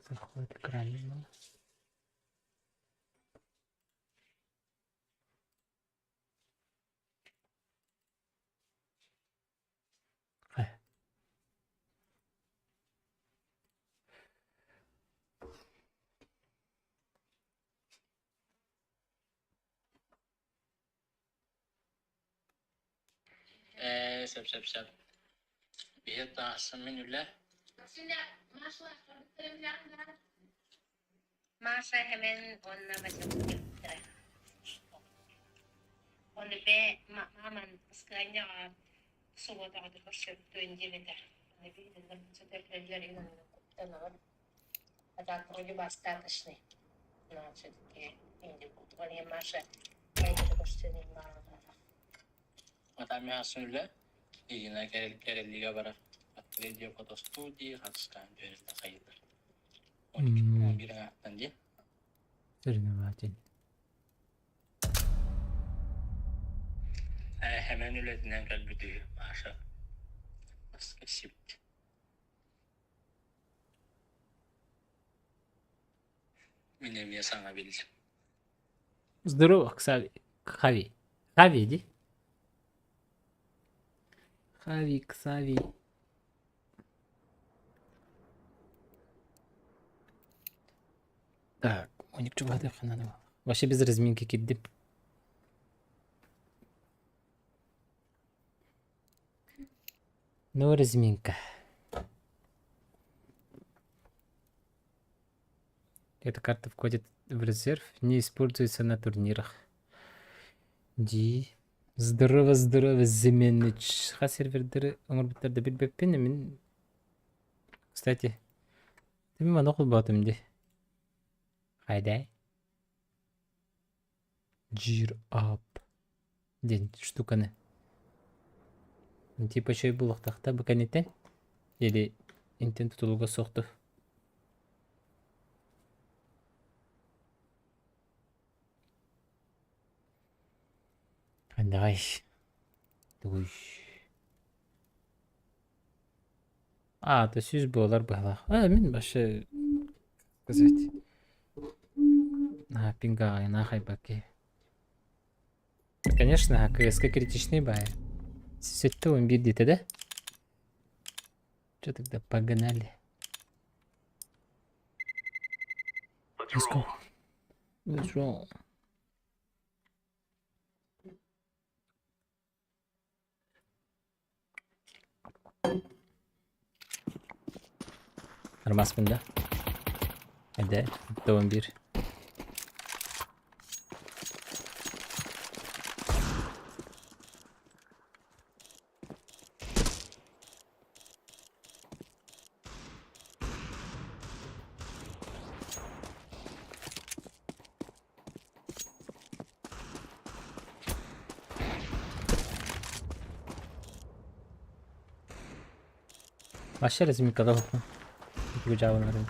Заходит экран. Sep. Bir daha minüle. Masha hemen onunla başladık. Onu be maman ıskanya suwada adı başladık önce de. Onu bir de setepeller inan kuptanar. Hatta proje başlatışını. Nasıl ki indi bu. Onu Masha ayda başladık mı? Matami hasunle. Yine liga bara. Radio foto studi hatskan görüldü sayılır. Onun bir ngaktan dia. Sering macam. Hemen ületinden kalbidi Masha. Nasıl shift. Minemiye sana bildim. Здорово, Ксави. Хави. Хави, иди. Хави, Ксави. Так, 12 багатих надо. Вообще без разминки кидdim. Ну, разминка. Эта карта входит в резерв, не используется на турнирах. Ди. Здорово, Зименич. Ха сервердері оңырбыттарды білбеппен мен. Кстати, ты мен оқыл батым де. Хайдай. Gear up. День штуканы. Типа чай булықтақта бұканеттен? Или интен тұтылуға соқты? Қандай. Дуй. То сүйіз болар бағлақ. Мен башы... Сказать. Пинга, нахай баки. Конечно, КСК критичный байер. Сетті 11 дейді, да? Что тогда погнали? Let's go. Let's roll. Армас бunda. Hadi. 11. Başlarız mı kadar bakma. Bu cevabını.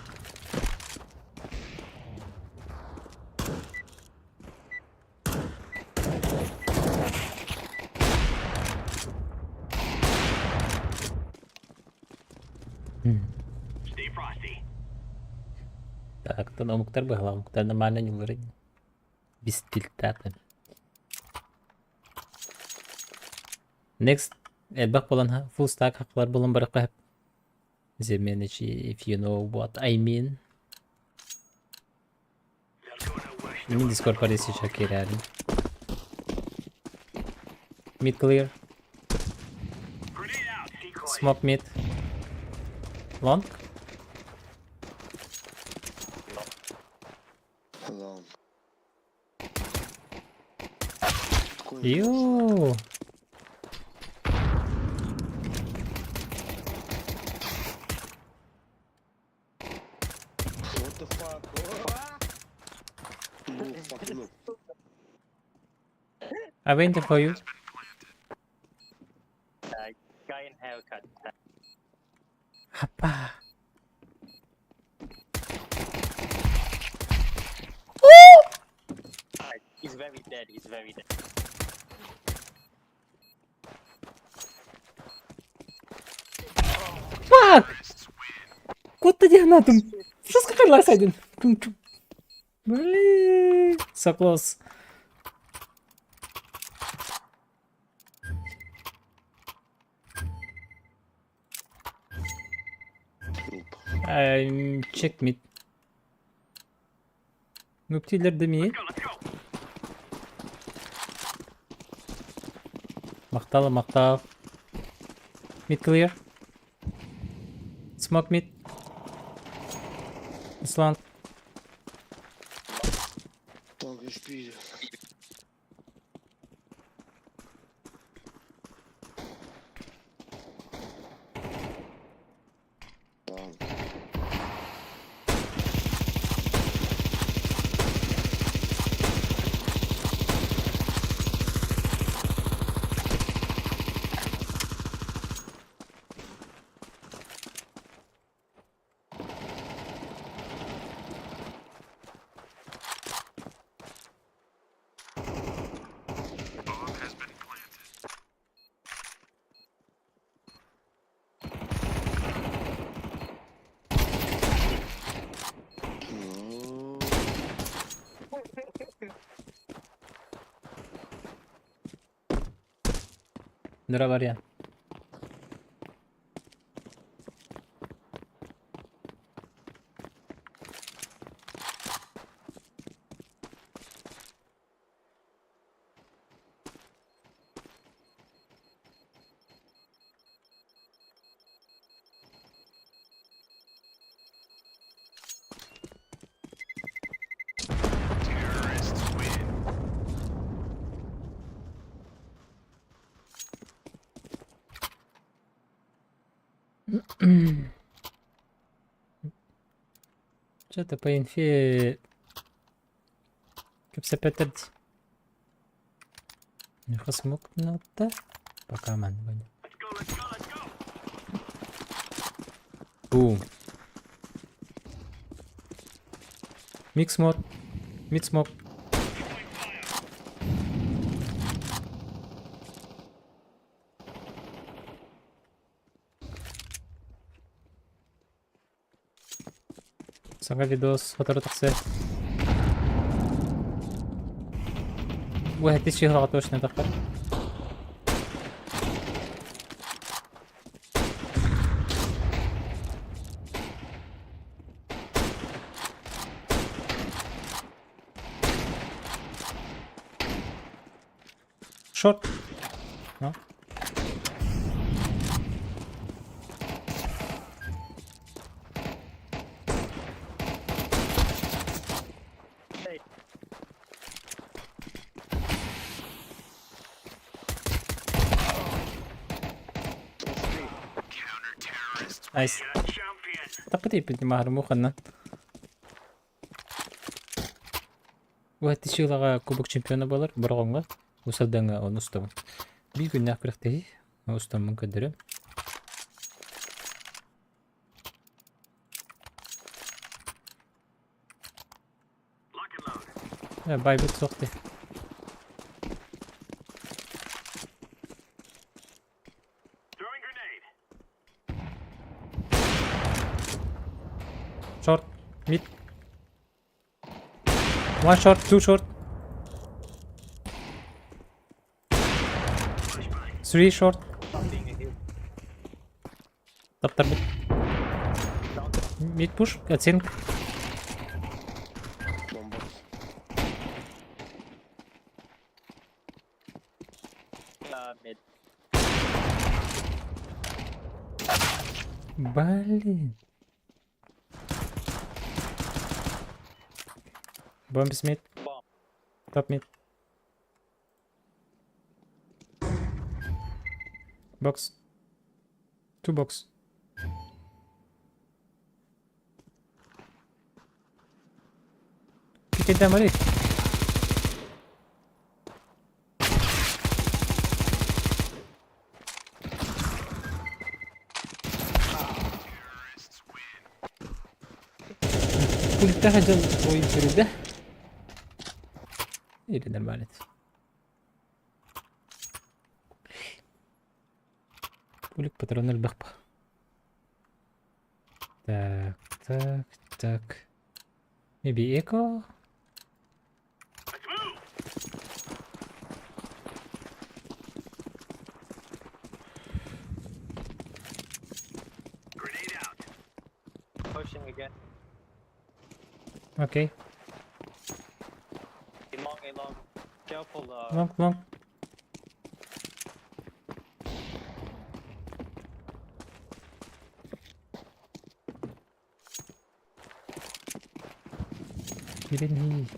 Так, то на Мухтар была, Мухтар нормально не вырыть. Без тильтата. Next, bak bolan ha, full stack haklar bolan baraka hep. Zemeneci, if you know what I mean. Ini Discord parece Shakir yani. Mid clear. Smoke mid. Long. Long. Yo. What the fuck? Look, fucking look. I'm waiting for you. Guy in haircut. Apa? dead. He's very dead. Fuck! Куда я надо? Что скакай лайсайден? Блин, so close. Check mid. Nuptiler de mi? Мактал. Mid clear. Smoke mid. Slant. Так, HP. Так. Ну, Dura var ya. Что-то по инфе كبسة بتردي نخصمك نقطة пока man بني boom mix mode mid smoke سانغا فيدوس خطر تقصي واحد تيشي غلطوش ندخل شورت no. Nice. Dapat ipintimahar mo ka na. واحد تشيل كوبك شامبيون بالر برغونغا وصل دنگا او نستم bir gün nakırıktı ustamın kadarı ya baybet soktu short mid one short two short three short Taptar mid push оценка бомба. Mid. блин bomb is mid Bomb. top mid box two box Pick them already. قلت هجم ويجري ده. ايه ده المالت Пулик патроны бахпа. Так. Maybe echo? Pushing again. Okay. A long. Careful. Long. Birini.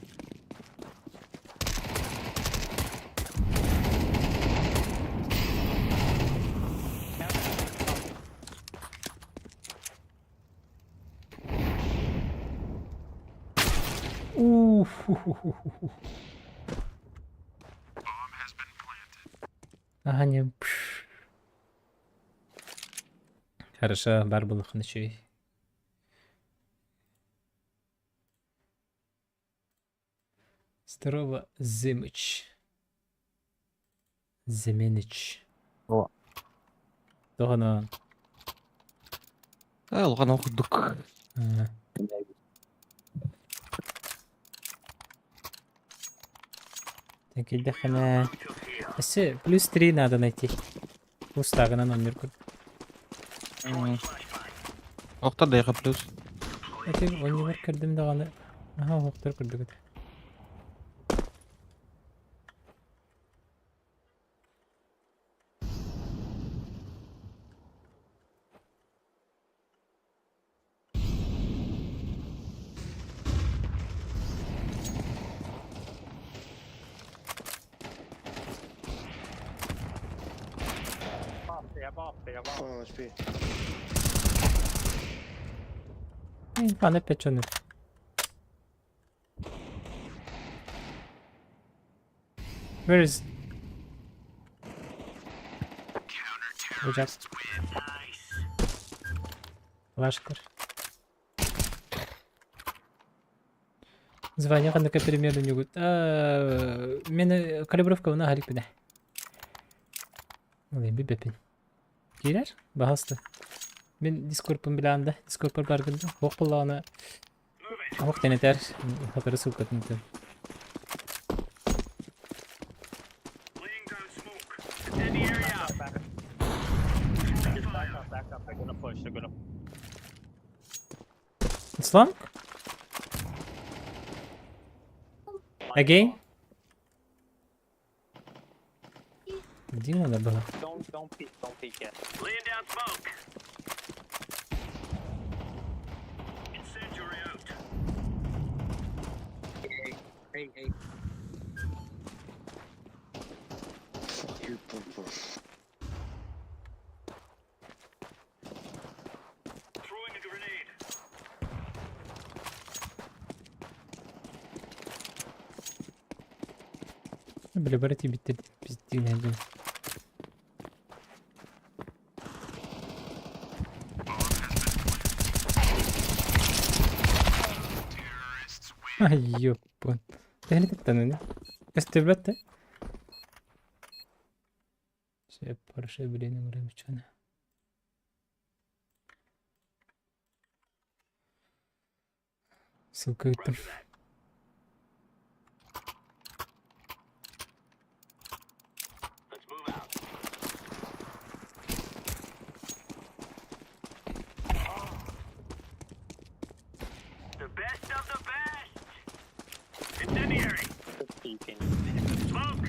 Ага, не. Хорошо, бар был хнычей. Здорово, Зимыч. Зименич. О. Тогана. Алған оқыдық. Так, дахана. Если плюс 3 надо найти. Пустагана номер. Оқта дайға плюс. Это универ кірдім дағаны. Ага, оқтар кірді көді. Stay above. One HP. Пане печеный. Where is? Good job. Лашкар. Звание қандай примерно не будет. Мені калибровка вона гарик биде. Олай bir бепин. Кейлер? Бағасты. Мен дискорпын біләнді. Дискорпыр бар білді. Оқ бұлағына. Оқ денетер. Хатары сылқатын өтем. Back up. They're gonna push. It's long? Again? Где надо было? Don't peek yet. Laying down smoke. Incendiary out. Hey. Fuck you, purple. Throwing a grenade. Бля, брати биттирди. Пиздин әлі. Ай, ёппан. Дәлі тәттәні, не? Көстөбәтті? Шеп, парышы білені көрем үшіні. Ссылка өттім. Let's move out. The best of the best. Incendiary. Just peeking. Smoke.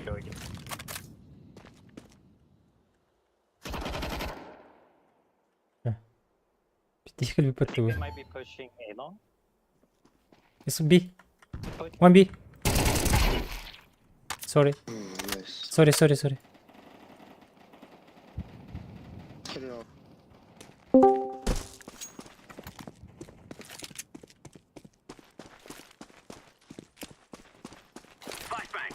Showing you. Bitti bir patı bu. They might be pushing A long. It's B. One B. Sorry. Nice. Sorry. Put it on. Flashbang.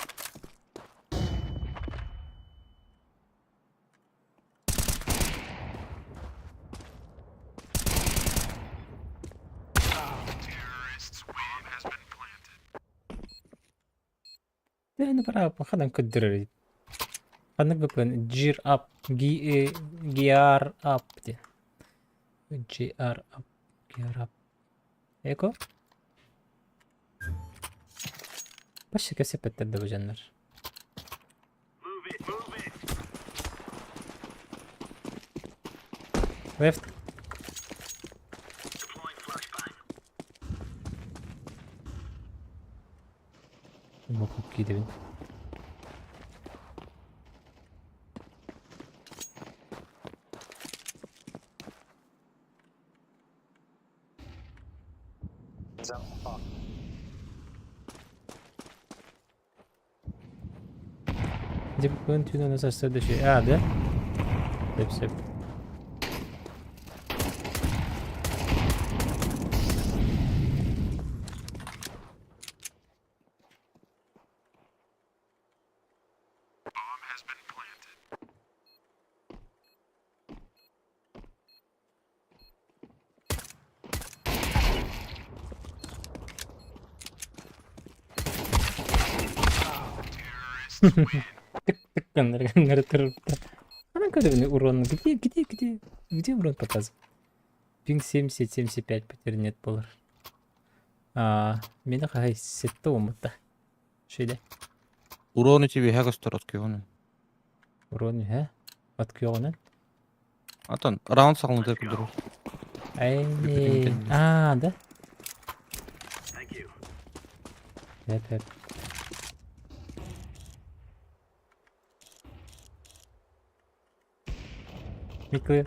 Yani para خدم كدر. Kanık bakın. Gear up. Gear up diye. Gear up. Gear up. Eko. Başka sepetler de bu canlar. Move it, move it. Left. Deploying flashbang. Bokuk yedi bin. Zampa. Gdzie byłem tu na zasadzie się jadę. Sep. Канары трупта. Она когда урон где? Где урон показывает? Пинг 70-75 потерь нет болар. Мені қағай сетті омытта. Шейде. 우로니 집이 해가스터 어떻게 오는? Урон, Отки оғынан? 아단 라운드 상황 되고 들어. Айне. Да? Thank you. Hep. Микли.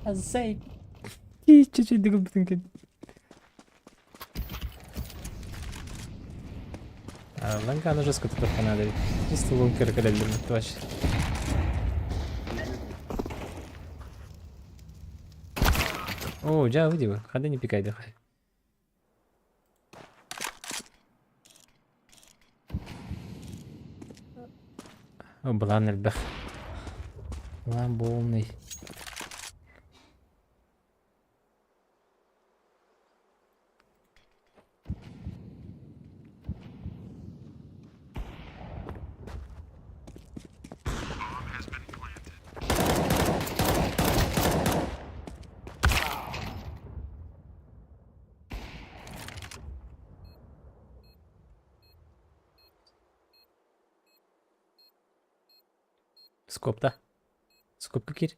Азай. Чуть-чуть дыгыл бүтін кен. Ланга оно жестко тут понадобит. Чисто лункер калельный точно. О, жа выйди. Хады не пикай дахай. О, блан эльбах. Блан полный. Скопта. Скопка кир.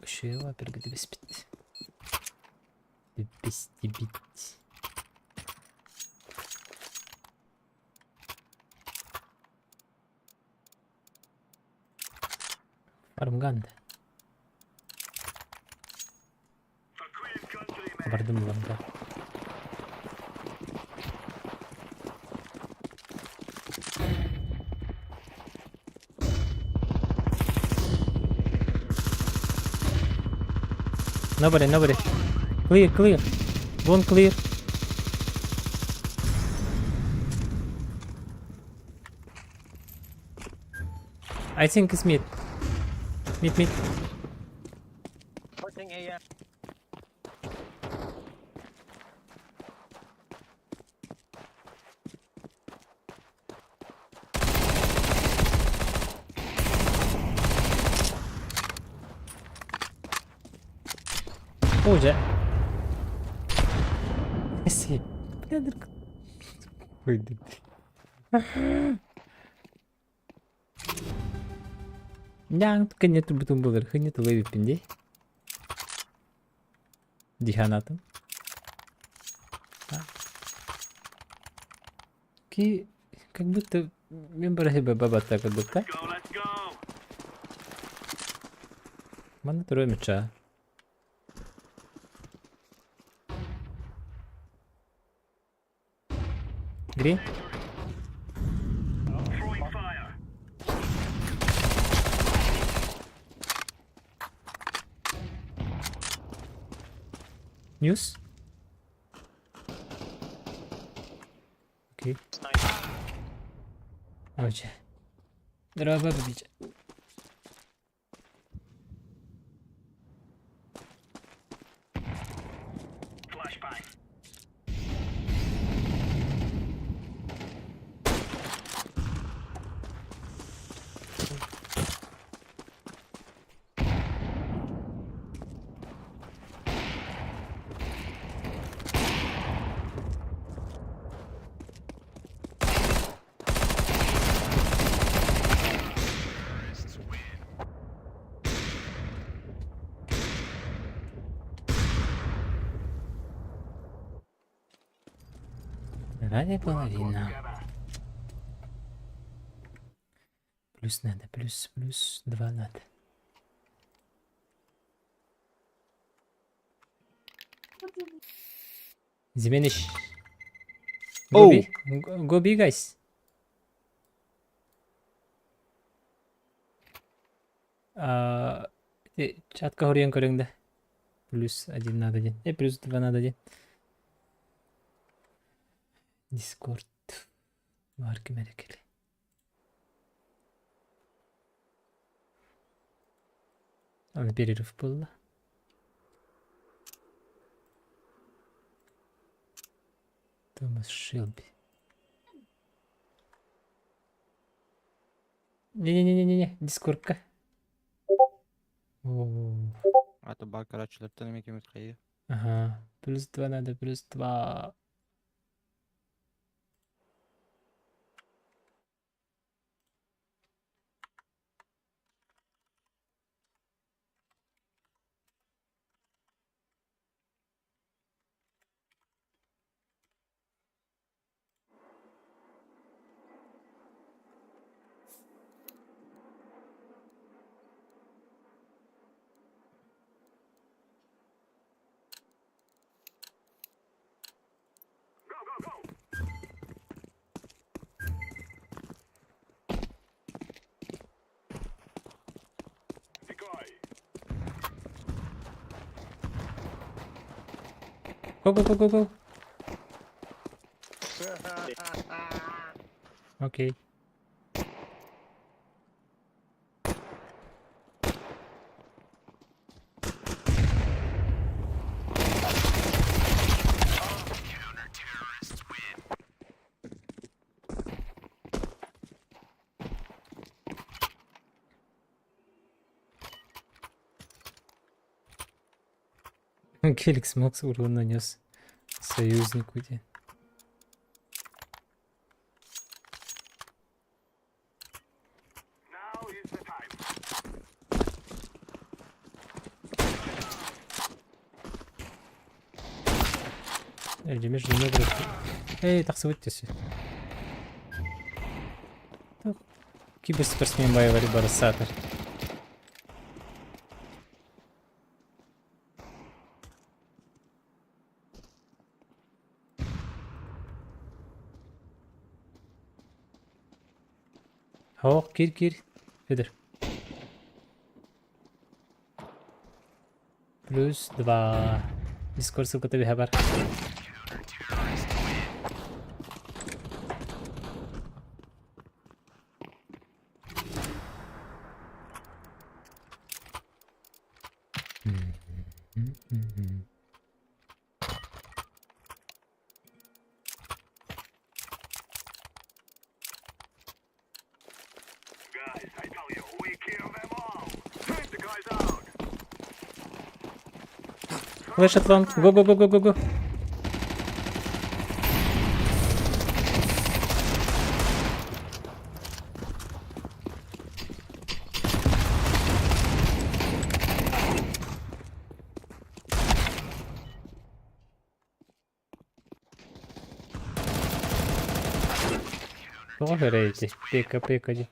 Şey var bir gidi bit. Bit. Armganda. For Queen Country, man. Bardım langa. Nobody. Clear. One clear. I think it's mid. Mid. Pushing AM. Уже. Если. Выйдет. Yang kayaknya tumbuh berkenya tuh lebih pendek di Hanatım. Ki как будто member heba babata как будто. Let's go. Mana трое мяча. Green. Throwing fire. News. Окей. Оче. Драба бить. Flashbang. Ради половина. Плюс надо, плюс 2 надо. Зимениş. Oh. Go B guys. Чатка хорьян көріңді. Плюс 1 надо ден. Плюс 2 надо ден. Дискорд. Var ki мерекелі. Аны перерыв болды. Томас Шелби. Не-не-не-не-не, дискордка. Это баг, короче, лептен екен өтқайы. Ага, плюс 2 надо, плюс 2. Decoy. Go. Окей. Келикс Макс урон нанес союзнику. Now is the time. Эльдемеш жіне бұрышты. Тақсы өттесі. Киберспортсмен байвари барысатыр. Хоқ, кир. Федер. Плюс 2. Дискорд ссылката bir haber. Guys, I tell you, we kill them all. Take the guys out. Flash at long. Go. Погорейте, пека.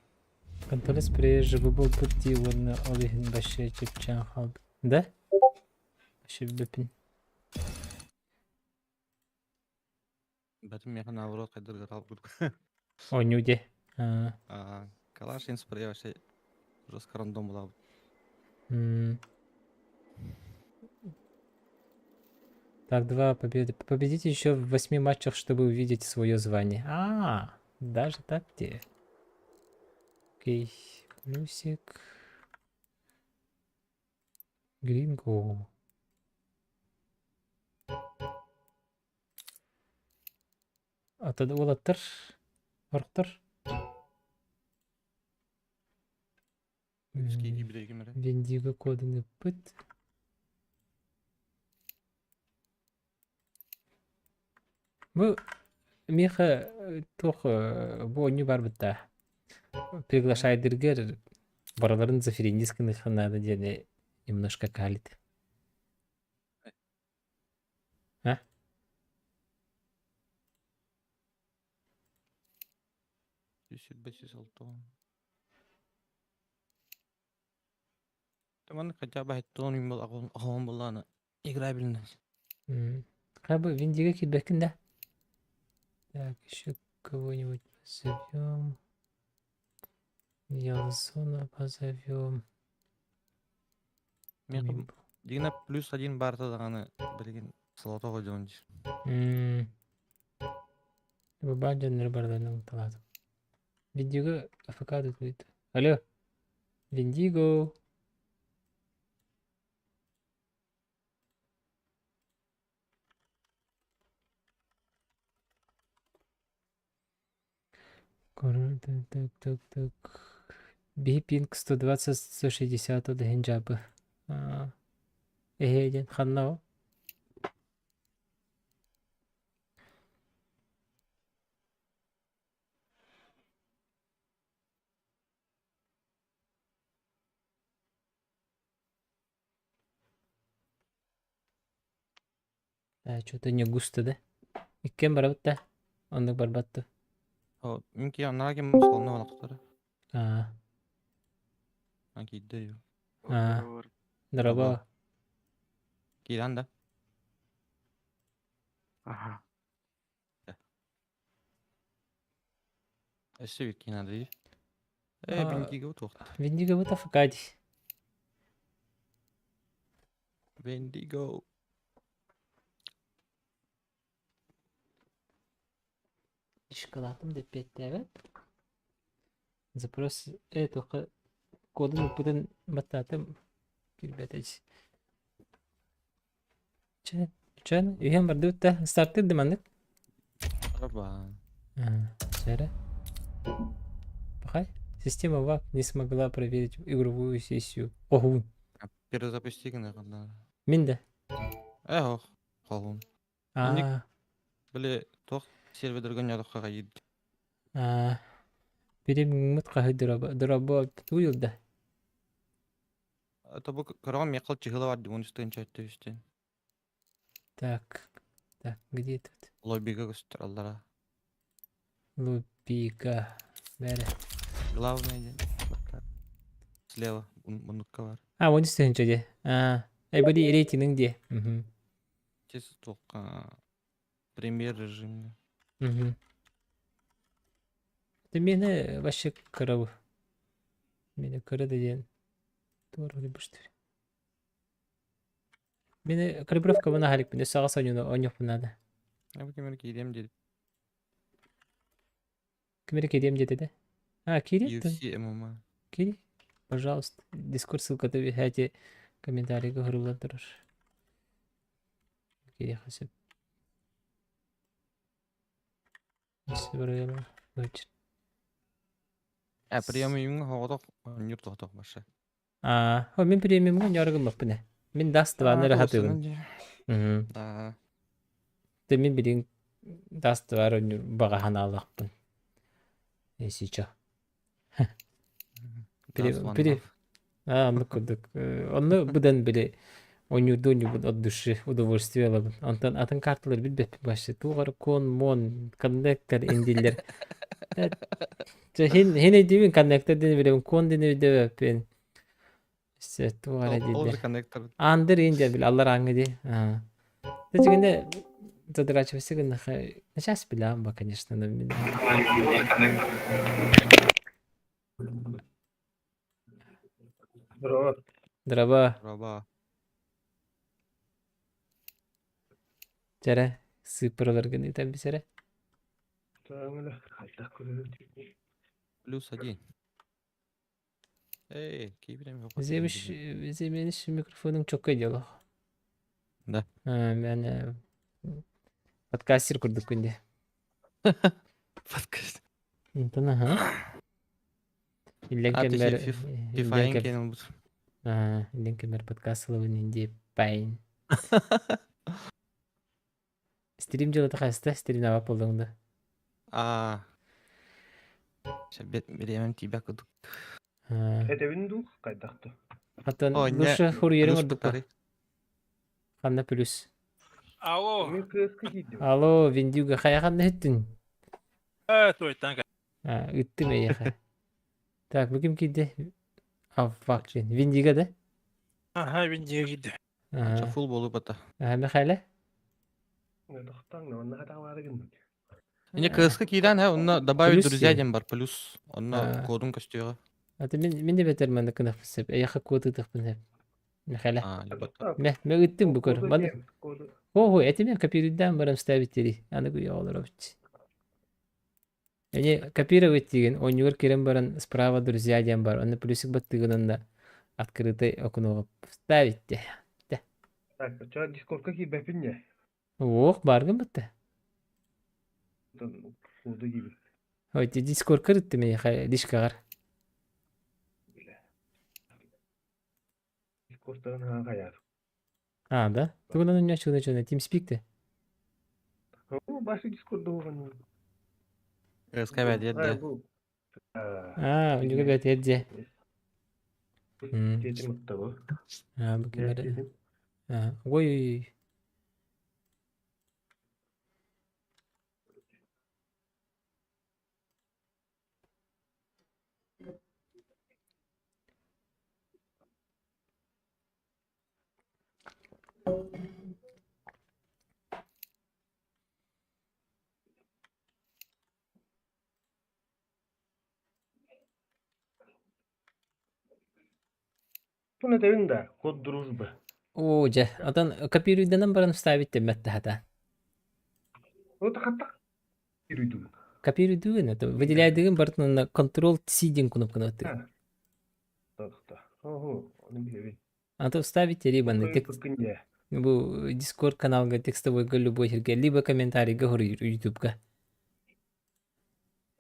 Контролес приезжа был пути ладно олихин баше чепчан халб. Да? Баше бепин. Бәтім механ авырот қайдырға қалып күдік. О, нюде. Калашин спрей вообще жестко рандом была. Так, 2 победы. Победите еще в 8 матчах, чтобы увидеть свое звание. Даже так где? Окей. Плюсик. Гринго. Атады олаттыр. Орықтыр. Ski bir ege mere. Вендиго кодыны пыт. Бұл меха тоқ бұл не бар бітті. Приглашай дергер. Бараларын заференисканных надо дене немножко калит. 600 Tamam хотя бы хеттон юм бол агон болланы играбельный. Хабы Виндиго кидбекин да. Так, еще кого-нибудь позовем. Ялсона позовем. Мен дигина +1 барта даганы билген салата койдон. Bu bancanları barlarının taladım. Vindigo afakado tuydu. Alo. Vindigo. Так. Бипинг 120-160 от хенджабы. Эхеден ханнау. Что-то не густо, да? И кем барабытта? Он так барбатту. О, минки аннага кем салны балактары. Кийде. Драба. Кийдан да. Ага. Эссе бит кинады. Бинкиге утук. Виндиго вот афакади. Wendigo. Шоколадом деп кетті, evet. Запрос только кодын ұпыдын баттатым келбетеч. Чан, үйен барды өтті. Старт едім андық. Раба. Сәрі. Пахай. Система ВАК не смогла проверить игровую сессию. Огу. Перезапусти гына. Мен де. Ох, холун. Биле тох сервердерген ядыкка кайды. Берем мыт қағай дұрабы туылды. Это бу караган мекал чыгыла бар дигон үстен чайтты үстен. Так, где тут? Лоббига көстөр аллара. Лупика. Бәрі. Главное ден. Слева мунутка бар. Он үстен жөде. Айбади рейтинг де. Чес тоққа премьер режимде. Мені вообще кырабы. Мені кырады ден. Туар өлі бұштыр. Мені калибровка бұна халик бінде саға санюны оңық бұнады. Кемер кейдем деді. Кемер кейдем деді де? Кири? UFC MMA. Кири? Пожалуйста. Дискорд ссылкада әте комментарийға ғырылан тұрыр. Кири қасып. Несі бұрайылы. Өтшін. Премиумга хоодок онюр тоқток баша. Мен премиумга няргым баппыне. Мен дасты ваны рахатыбын. Мен билин дасты var онюр бағахан алақпын. Сейчас. Мы курдук. Оны бұдан біле онюрды онюрбын от души удовольствие алабын. Антон атын карталар билбеп башы. Туғар кон, мон, коннектор, индилер. Хен эдибин коннектор дени билебин, кон дени билебин. Туғар эдилер. Андыр индер бил, аллар аңы де. Тәжігінде задырачывасы гына. Сейчас билам ба, конечно. Дрова. Жара, сыпыралар гына там бисере. +1. Кейбірем yok. Zemeniş mikrofonun çok ediyor. Да. Ben подкастер kurduk günde. Подкаст. Intana ha. İllen kemer подкаст лавын инде пайн. Стрим жылы тақаста, стрим авап болдыңды. Шабет беремем тебя кудук. Эдевинду кайдақты. Атын лучше хур ерің ордық. Қанна плюс. Алло. Алло, Виндиго қаяқанды еттің? Той танка. Üttüm eyyaha. Так, bugün gidi. Afakçın. Vindiga da. Aha, ben gitti. Anca full болуп ата. Михайле. Тохтан но хата варыгын. Эне кыска кийдан ha онна добавить Плюс друзья сен. дем бар плюс. Онна кодун көстөгө. Аты мен де бетермен кына фсеп. Eyyaha kodu tıkpın hep. Михайле. Тохтан. Мен üttüm bu kor. Bana. Ho etime kapiriden barım ставители. Аны гуя олорович. Эне копировать деген онюр керем баран справа друзья дем бар. Оны плюсик баттыгынында открытый окно вставить те. Так, чё дискорд какие бэпинне? Ох, баргын бытты. Уды gibi. Ой, ти дискорд кырытты мен дишкагар. Дискордтан ха каяр. Да? Тугунан уня чуна TeamSpeak-те. О, башы дискорд болгон. Кыска бәдет да. Онюга бет едже. Кетим ытта бу. Bu kimere? Ой. Туна тевинда код дружбы. О, же. Атан копируйданан баран вставить темметте хата. Вот хата. Ирүдү. Копируйдугун это выделяйдыгын бартын Ctrl-C ден кнопканы өттү. Тохта. Ого, onu билебин. Аты вставить либо на текст. Кынде. Bu Discord каналга текстовойга любой жерге, либо комментарийга хор YouTube'га.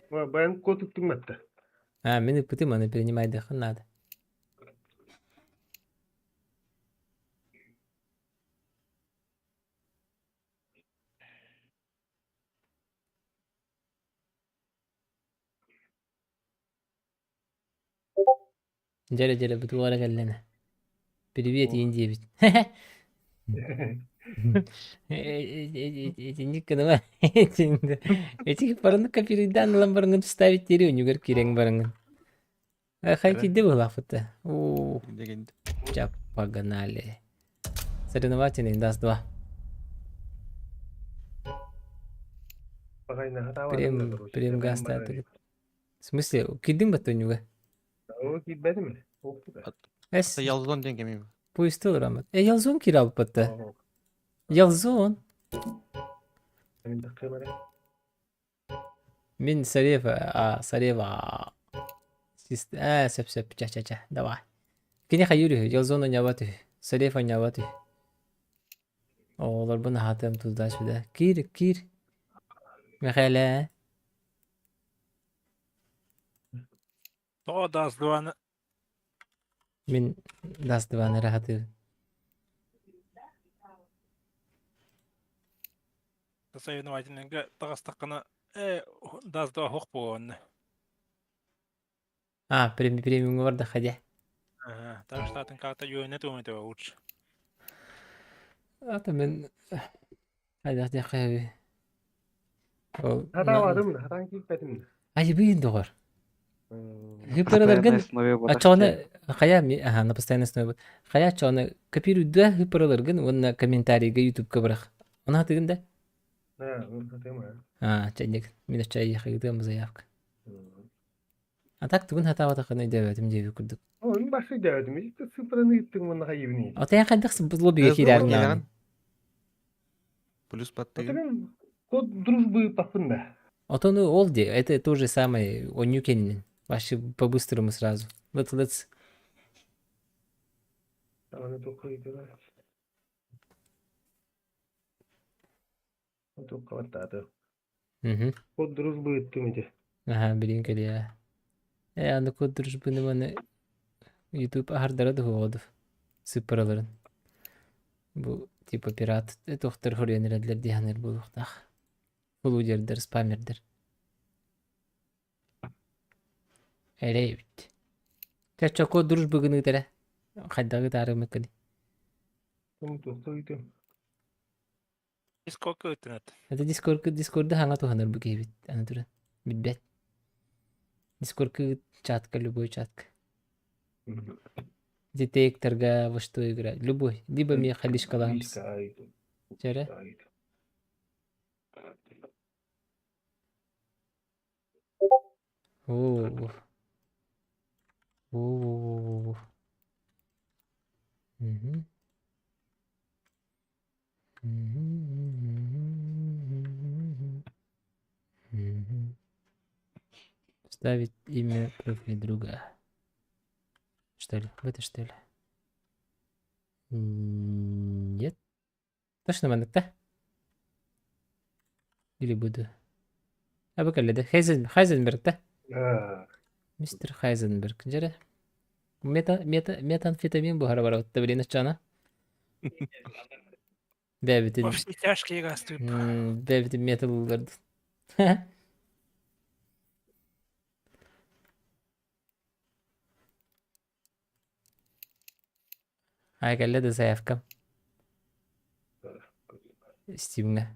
Баян код туктуматты. Мен ыпытым, аны принимайды надо. Жаре бутугара келлени. Привет, Индия бит. Никкана. Эти параны копируйдан ламбарыңын вставить тереу нүгер керең барыңын. Хайкиде была фото. О, погнали. Соревновательный даст 2. Прям гаста. В смысле, кидим батонюга? О, кидбедим. Эс. Ялзон денгемим. Поистыл рамат. Ялзон кирал патта. Ялзон. Min Sareva. Сеп. Ча. Давай. Кини хайюрю. Ялзон нявату. Sareva нявату. Олар буны хатым тузда сюда. Кир. Михайле. То даст дуаны. Min das дваны рахаты. Соревновательныйга тагастаккана даст дуа хок болгон. Премиум бар да хадя. Так что атын карта юэне тумете лучше. Ата мен хайда дякаби. Хата вадым, хатан кидбедим. Айбын догор. Хыпараларган ачаны хая на постоянной основе. Хая ачаны копируйда хыпараларган онна комментарийга YouTube'га барах. Она тыгында? Чайник. Мен чай яхыдым заявка. А так тугун хатавата каны дебетим деп күрдүк. Onun başı dedim. İşte sıfırını gittim bununla hayırını. Атаян кандак лоббиге кирәргә. Плюс подты. Bakın kod дружбы папында. Отону олди, это то же самое о Нюкенин. Ваши по-быстрому сразу. Let's. Onu tokuydular. O tokavatады. Kod дружбы ettimedi. Билин келе. Аны код дружбыны маны YouTube ахардары да хоодуп. Сыпыраларын. Бу типа пират. Тохтар хоренерлер диханер булуктах. Фулудердер, спамердер. Эрейбит. Кача код дружбы гыны тере. Хайдагы тары мекени. Onu tokuydu. Дискорд көтүнөт. Это Discord ханга туханыр бу кейбит. Аны туран. Бидбет. Дискорд чатка, любой чатка. Детекторга во что играть. Любой. Либо мне халиш каламс. Чара? О. О. Мгм. Мгм. Ставить имя профиля друга. Что ли? В это что ли? Нет. Точно мандыкта? Или буду? А бакале да? Хайзенберг да? Мистер Хайзенберг. Жара? Метамфетамин bu hara bara tablin çana. Бәбитин. Во все тяжкие гасты. Бәбитин металларды. Айгалле да заявкам. Стимга.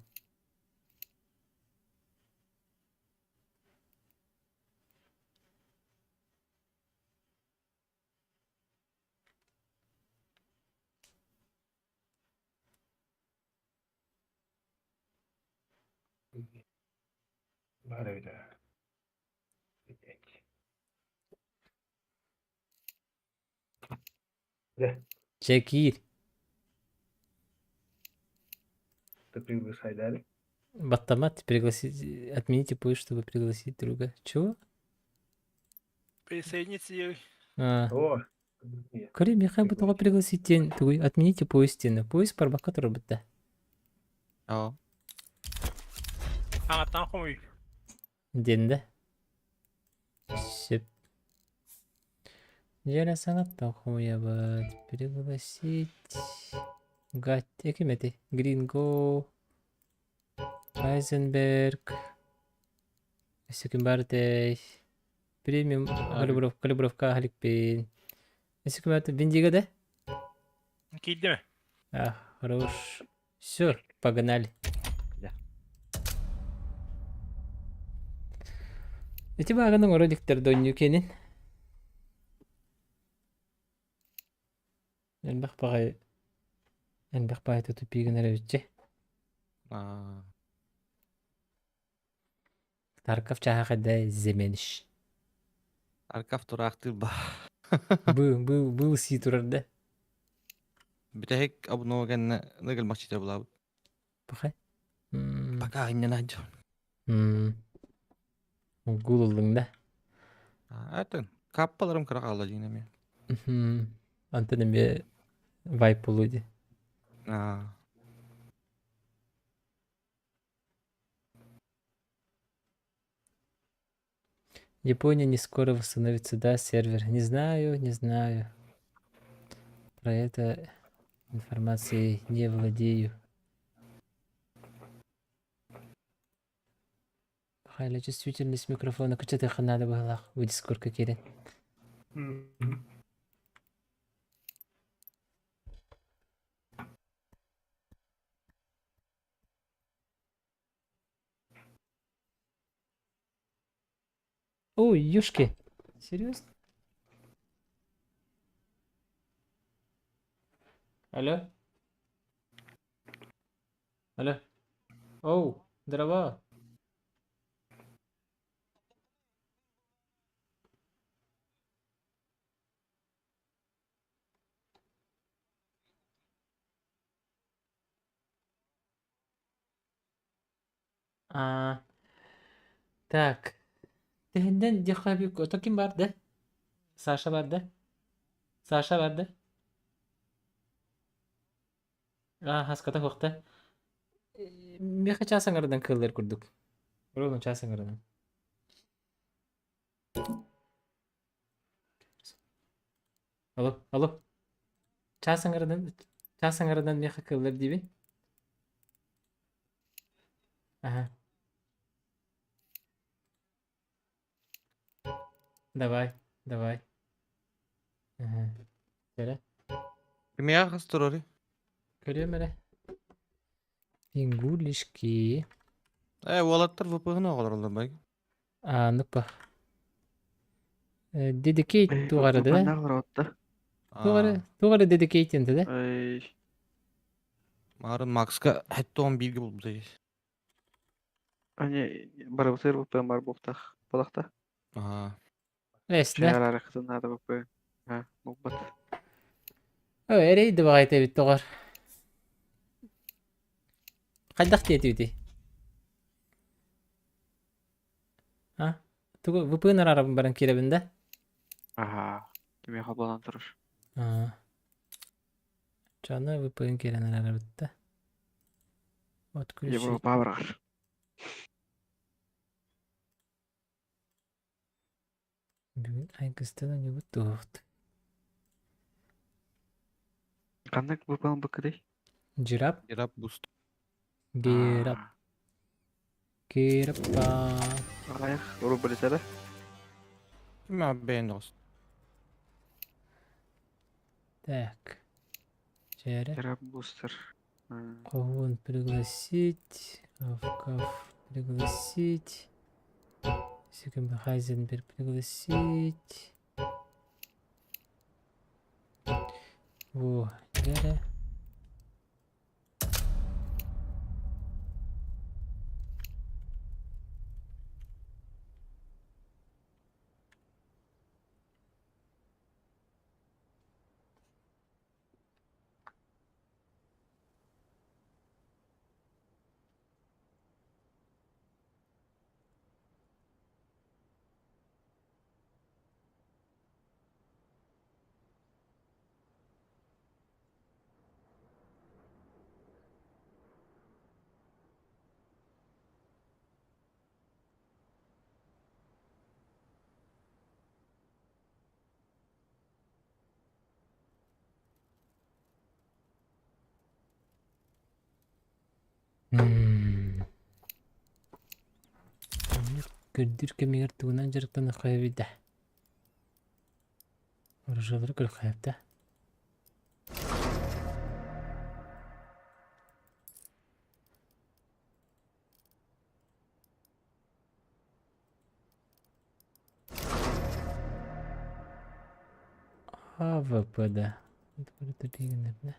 Var öyle. Чекир. Ты приглашай, дали? Баттамат пригласить. Отмените поезд, чтобы пригласить друга. Чего? Присоедините. А. О! Көре мехай бутуга пригласить тен. Тугуй отмените поезд тені. Поезд барбаққа тұры бітті. Ja. Anlatan koy. Денді. Шеп. Жара саңаттан хуя бат. Пригласить. Гат. Экимети. Гринго. Хайзенберг. Эсекин бартей. Премиум. Калибровка халикпен. Эсекин бартей. Виндиго да? Кидди mi? Хорош. Все, погнали. Эти баганың роликтерді ойнау кенін. Әлбәқ бағай тұтып бейгін әрәуітші. Тарков чағақыда земеніш. Tarkaf turaktır ba. Бұл сүй тұрарда. Bitehek abone olgan nagel maçta bulab. Бақай? Baka innen ajo. Гулылдың да. Атын kappalarım kırak Allah yine mi? Антоным бе вайп болуды. Япония не скоро восстановится, да, сервер? Не знаю. Про это информацией не владею. Хайла чувствительность микрофона. Качать надо было в Discord какие-то. Ой, юшки. Серьезно? Алло? Оу, дрова. Так. Тенден дихабик ото ким барды? Саша барды? Хаската хоқта. Меха часаңардан кыллар курдук. Ролун часаңардан. Алло. Часаңардан меха кыллар дибин. Ага. Давай. Ага. Söyle. Kim ya kastırori? Görüyorum öyle. Pingulişki. Valattır vıpığını oğlar oldu bak. Anlık bak. Dedicate тугары да? Бана вратта. Тугары dedicate енді да? Ай. Марын Макска хәтті 11 болып бұдай. Ане барбытыр бупен бар буптах. Балакта. Эсне. Чарары кытынады бупен. Ha, мукбат. Эрейді бағайта бит тугар. Қайдақ дейті бити? Тугу VPN арабын барын керебінде? Ага. Кеме хабланан тұрыш. Жаны VPN керен арабытта. Отключить. Европа барар. Бүгін айкыстана не бұттуғықты. Кандак бупен быкыдай? Жирап? Ирап буст. Герап. Гераппа. Аяқ, ұру білеседі? Кеме бейін дост. Так. Жәрі. Терап бустер. Ковун пригласить. Авкав пригласить. Секунду Хайзенберг пригласить. Во, Гера. Гүрдүр кемегер тугунан жарыктан кайбыда. Оружалары көл кайыпта. АВП-да. Это дегенерне.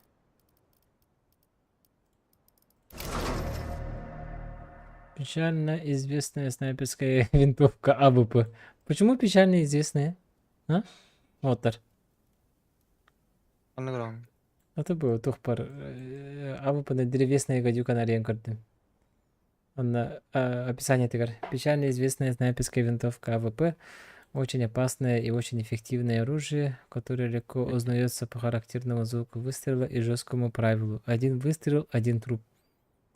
Печально известная снайперская винтовка АВП. Почему печально известная? А? Отыр. Underground. Это было тухпар. АВП на древесная гадюка на ренкорден. Описание тигр. Печально известная снайперская винтовка АВП. Очень опасное и очень эффективное оружие, которое легко узнается по характерному звуку выстрела и жесткому правилу. Один выстрел, один труп.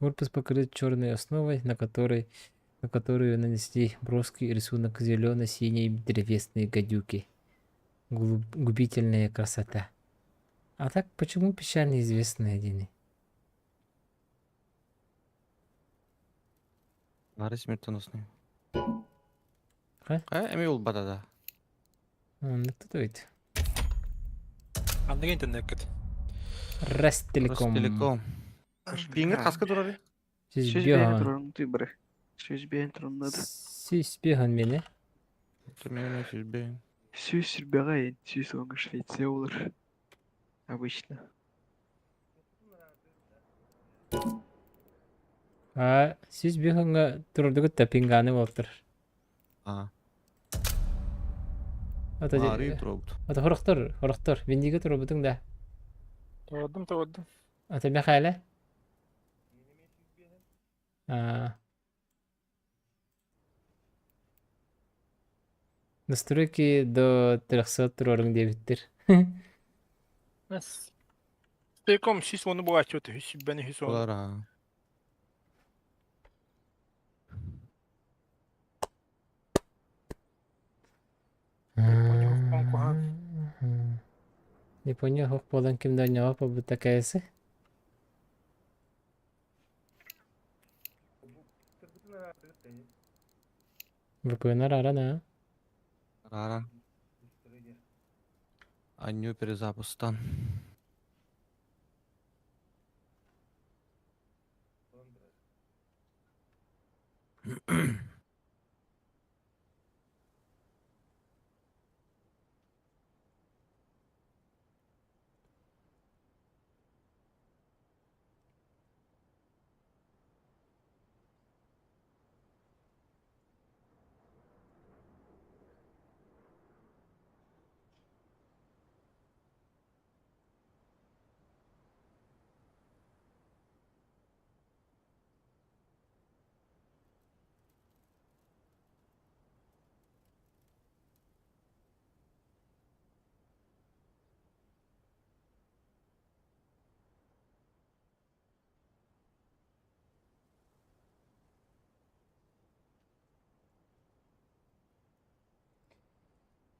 Корпус покрыт черной основой, на которую нанесли броский рисунок зелено-синей древесной гадюки. Губительная красота. А так почему печально известные один? Бары смертоносный. Эми ул батада. Кто это? Андык интернет. Ростелеком. Пиңер қасқа тұрады? Сөз бейін тұрын ты бірі. Сөз бейін тұрынады. Сөз бейін мені? Мен сөз бейін. Сөз сүрбеғайын. Сөз оңы Швеция olur. Обычно. Сөз бейінға тұрды күтті пиңғаны болтыр. Арый тұрып. Ата хорықтыр. Вендиге тұры бұтың да. Тоғырдым. Ата бе қайлы? Настройки до 300 тұрорың дебіттір. Стеком сис оны бұл ачуты. Бәні хис оны. Олар Япония хоқ болан кімді ойнауа по бұта кәйесі? VPN арана. Рара. Аню перезапустан.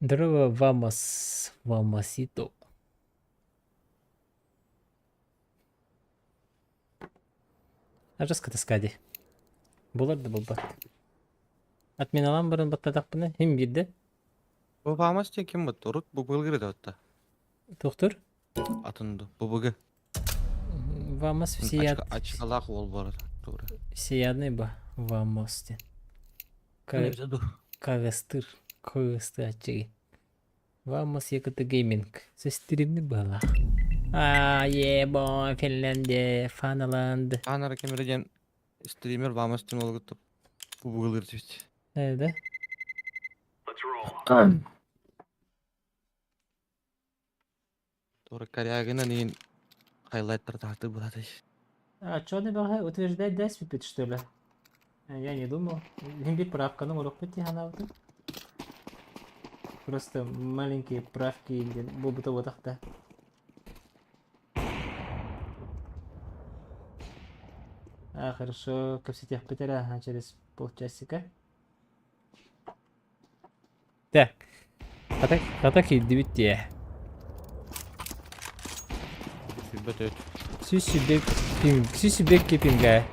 Здорово, вамос. Вамосито. Ажаска таскади. Болар да болбат. От мен алам бұрын баттадақ бұны. Хем бирді. Бу фамас те ким бут? Урут бу былгыры да отта. Доктор. Атынды. Бу быгы. Вамос Ачкалак ол бар. Тура. всеядный ба. Вамос ден. Кагастыр. Кагасты ачыгы. Вамос екіті гейминг. Сестиримні бала. Ебо, Финляндия, Фанланд. Анара кемерден стример вамас тен олгутуп. Бу былгыры тюст. Да? Let's roll. Тура корягына нейін хайлайттар тартыр болады. А чё они утверждать 10 пипет, что ли? Я не думал. Лимбит правка, ну урок пяти она вот. Просто маленькие правки или бубу вот так, да. Хорошо, ко всех потеря через полчасика. Так. Атаки 9. Бөтөт. Сюсюбек кепинга.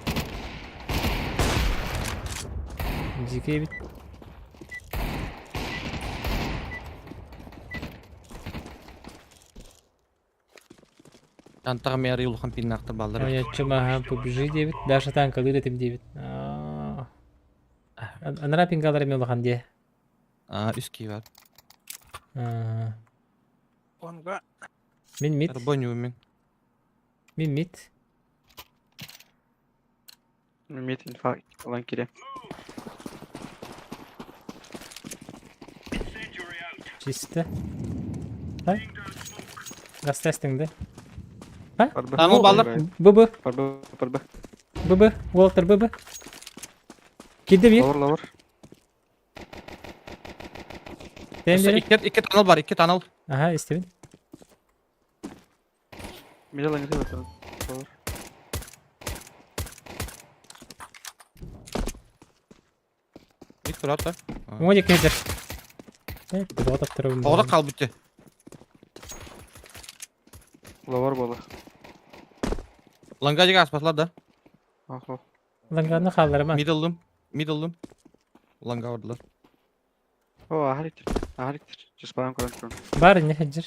Жеке бит. Антага мери улхан пиннактыр балдар. Я чума побежи дебит. Даже танка лыретим дебит. Анара пингалар мен улхан де. Үски бар. Онга Мен мид. Рбоню мен. Мен мид. Мид инфа алан кире. Чисто. Так. Газ тестингде. Тамыл балдар. ББ. Парбы. ББ. Уолтер ББ. Кидди бир. Лавр. Тендер. Ике таныл бар, ике таныл. Ага, истебин. Мидел аңгы батыр. Лавр. Ик турат. Моди кедер. Вот второй. Ода кал битти. Лавр болы. Лангажига аспаслар да. Ахо. Ланганы халларым. Middle'ым. Ланга бардылар. О, ахаликтер. Жоспарам көрөн. Бар не хеджер.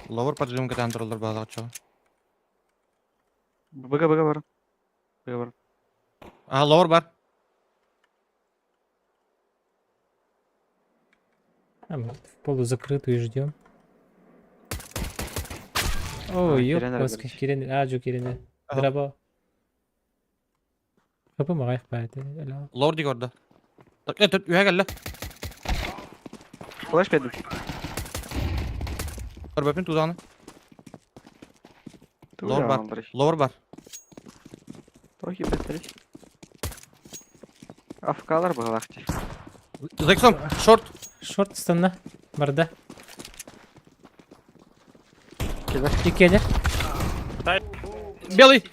Lower поджим кетен туралар базага чо. Быга бар. Lower бар. Мы в полузакрытую ждем. О, ёпоски, Кирен, Аджу Кирен. Драба. Kapı mı kayıp baydı? Lower dik orada. Tut, üye gel la. Flash verdim. Var böpün tuzağını. Lower бар. Toki betterik. Afkalar bağlaktı. Zekson, short. Short stanna. Barda. Gelir. İki gelir. Белый.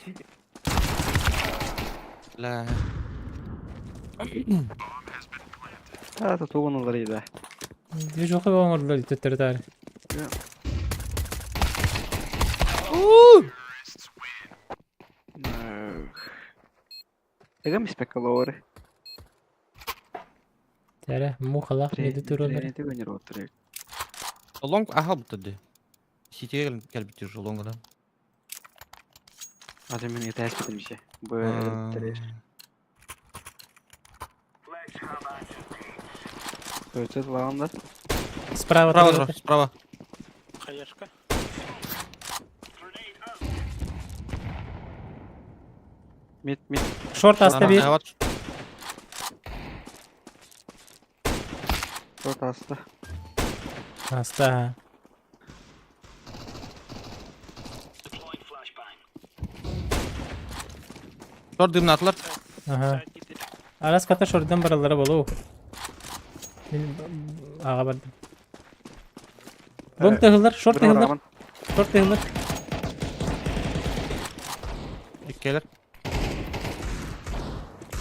La. Ha, tuğun olarıydı. Движу хэ оңорлор төттөрдөр. Эгам спекалоры. Тәрә мухалак неде турулар. Long aha бутады. Ситеге гел битер лонгдан. Adamın yetersiz bitmişi. Bu Ötüz lağımlar. Справа. хаешка. Mid. Шорт аста бир. Short astı. Аста. Short дымны атылар. Ага. Арас ката шорттан баралары болу. Мен ага бардым. Бом тыгылар, шорт тыгылар. Шорт тыгылар. Иккелер.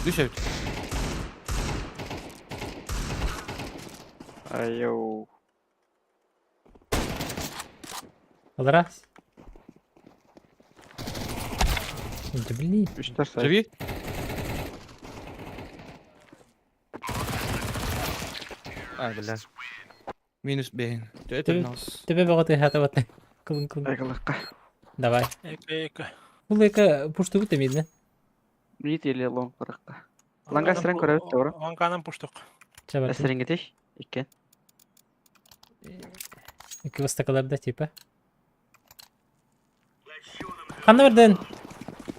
Düşev. Айоу. Олара. Да блин. Үштер сайт. Живи. Ай, бля. Минус бейн. Это Ты- нас. Тебе бөгөт хата бат. Кылын кылын. Айгылыққа. Давай. Эка. Бул эка пушту бут эмидин. Мид или лонг бараққа. Ланга сірен көрі өтті ұры. Ланганан пуштук. Чабар. Әсірен кетеш. Иккен. Эки выстакаларда типа. Кандай берден?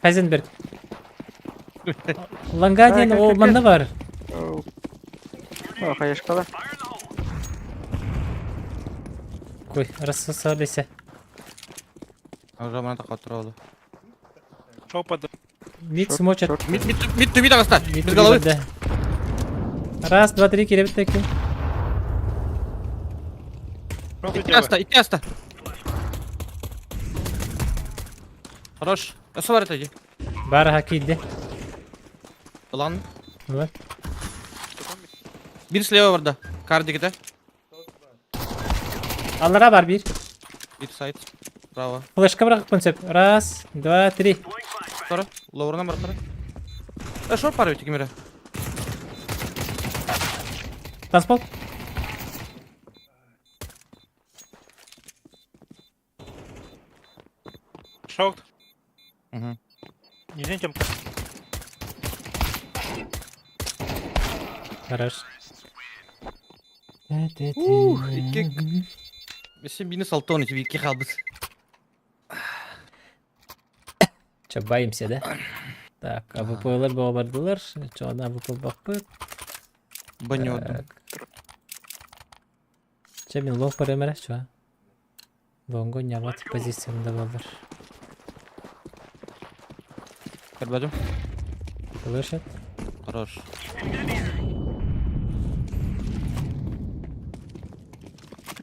Хайзенберг. Лангадин ол манда бар. Оу. О, қаяшқала. Кой, рассоса бесе. Уже мана тақат тұрады. Чопады. Мид смочат. Мид ағаста. Мид Мид головы. барды. Раз, два, три, келе бітті екен. Икки аста. Хорош. Осы бар етеге. Бары хакидде. Ұлан. Вот. Bir слева барда. Кардикеде. Аллара бар бир. Bir сайт. Право. Флешка бырақ концепт. Раз, два, три. Тора. Лоурынан бар тора. Шорт бар өте кемері. Танцпол. Шоут. Мгм. Низен темка. Хорош. Ух, икки. Бесе минус 6 12 икки қалбыз. Чабаемся, да? Так, АВП'лар бұға бардылар. Çoğuna АВП бақпыт. Баню одну. Мен лонг бар емері, чуа. Лонгу нямат позициямда болдар. Карбадым. Слышат? Хорош.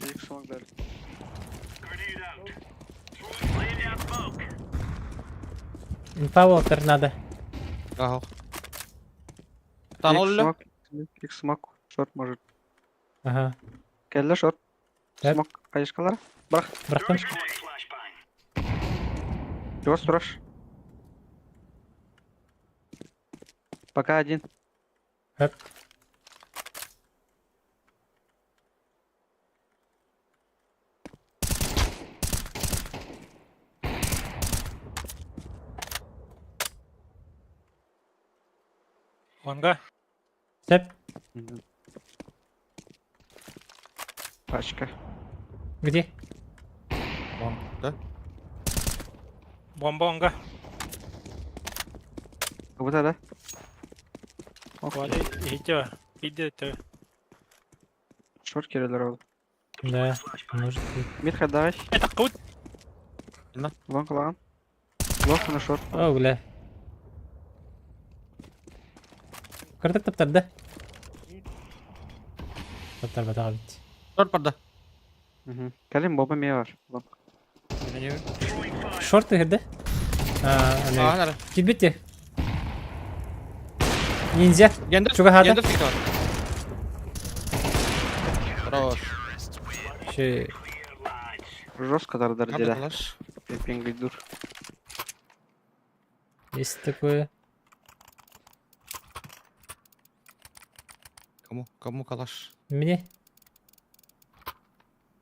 Ик сонг дәл. Инфа волтер надо. Ага. Танол ле. Ик смок. Шорт может. Ага. Келді шорт. Тәп. Смок қаяшқалар. Бірақ. Бырақтым. Жос тұраш. Пока один. Хөп. Ланга. Сәп. Пачка. Где? Вон, да? Бомба ланга. Как будто, да? Вали. Идите. Идите. Шорт керелер ол. Да, может быть. Мид хаддағаш. Это кут. Лон қылаған. Лон қына шорт. О, бля. Кырдык таптар, да? Таптар батаға бит. Шорт барда. Кәлем боба ме бар. Лон. Шорт кірді? Ана. Нары. Китбетте. Ниндзя. Гендер. Чуга хада? Гендер фикар. Хорош. Ще Жестко дардар Хабы деда. калаш. Пингой дур. есть такое. Кому калаш? Мне?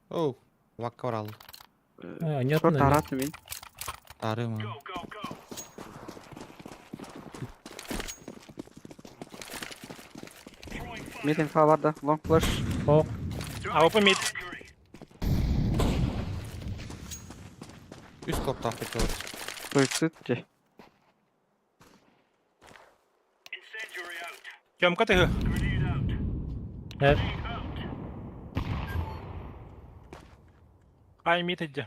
Оу. Вакка барал. Нет, Шорт ну, араты мен. Тары ма. Мид инфа бар да. Лон флеш. О, АВП мид. Üst kopta afekte var. Суицид те. Темка ты. evet. Хай мид иди.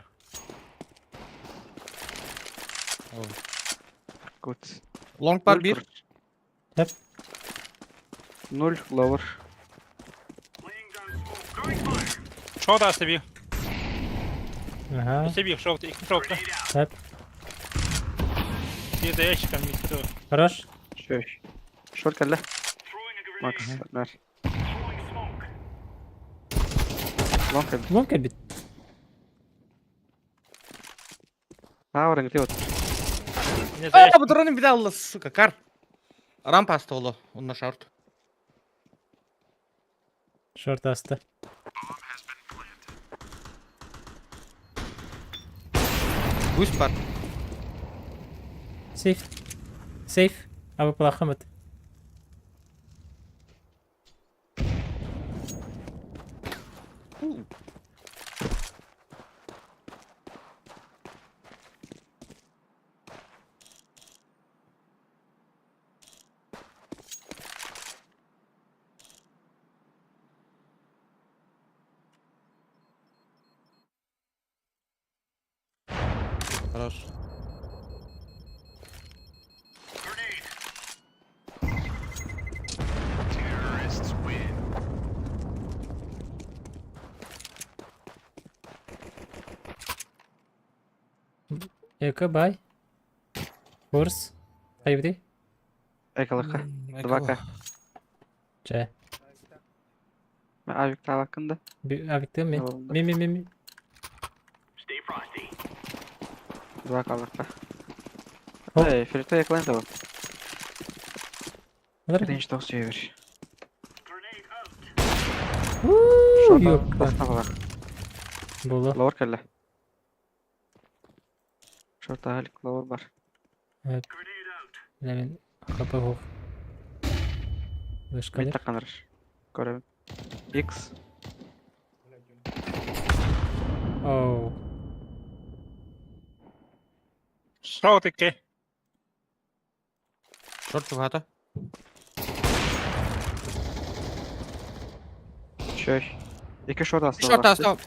Гуд. Long bar 1. Hep. 0 ловер. Шоута остави. Ага. Остави шоута. Шоута. Hep. И за ящиком мид. Хорош. Шөш. Шорт кәлі. Макс. Нар. Long killed. Mümkün bit. Orang itu. Yine de Bu drone'un bir de Allah suka kar. Rampa astı oğlu. Onunla short. Short astı. Boost var. Safe. Safe. Abi kulakamadı. Хорош. Terrorists win. Ека бай. Курс. Haydi. Ekalıka. Dvaka. Ç. Ben avik daha hakkında. Bir abitte mi? Yolunda. Mi. Stay frosty. Dvaka alıka. Hop. Hey, Frito yakalayın da bu. Alır. Range toss çevir. Grenade out. Uuu, yok lan. Bastına bak. Bolu. Lower kelle. Short halik lower var. Evet. Grenade out. Hemen kapı hop. Başka Mid ne? takanır. Görevim. X. Oh. short ikke. Short çok hata. Şey. İki short aslında. Short astı. Aha.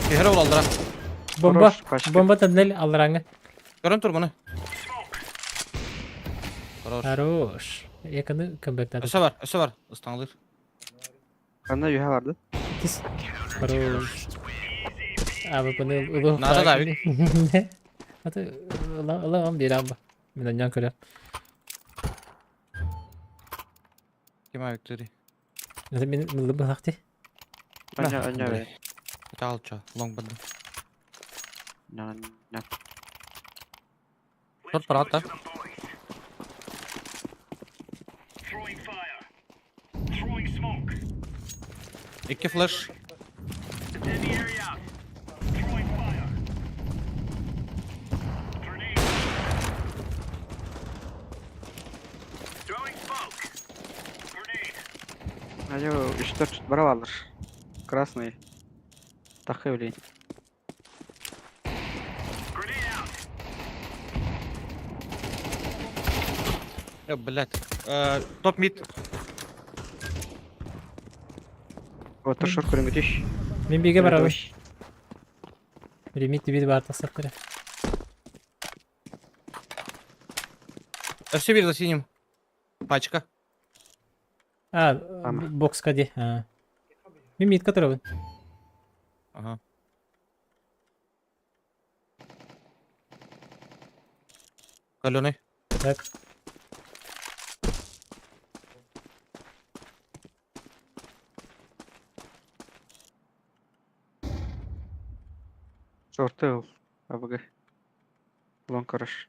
Kehre ol aldıra. Bomba. Хорош, kaçtı. Bomba tadnel alırangı. Görün tur bunu. Хорош. Haroş. Yakını kömbekten. Öse var. Istanlır. Bende yuha vardı. Tis. Haroş. Abi bunu ulu. Nada da abi. Ne? Hadi ulan bir amba. Ben yan köre. Kim abi victory? Hadi beni mıllı bıraktı. Önce be. Bir tane alça. Long bunda. Ne. Short para hatta. Throwing fire. Throwing smoke. 2 flash. Enemy area out. Throwing fire. Grenade. Throwing smoke. Grenade. Ayo 3-4 bara vardır. Krasный. Takı öyleyim. Grenade out. Ya блядь. Top mid. Otur short kurun gidiş. Min bilge var abi. Limit bir var tasakları. Öse bir de синим. Пачка. Ha, Tamam. box kadi. Ha. Min mid katır Ага. Каленый. Так. Short ol. ABG. Long karış.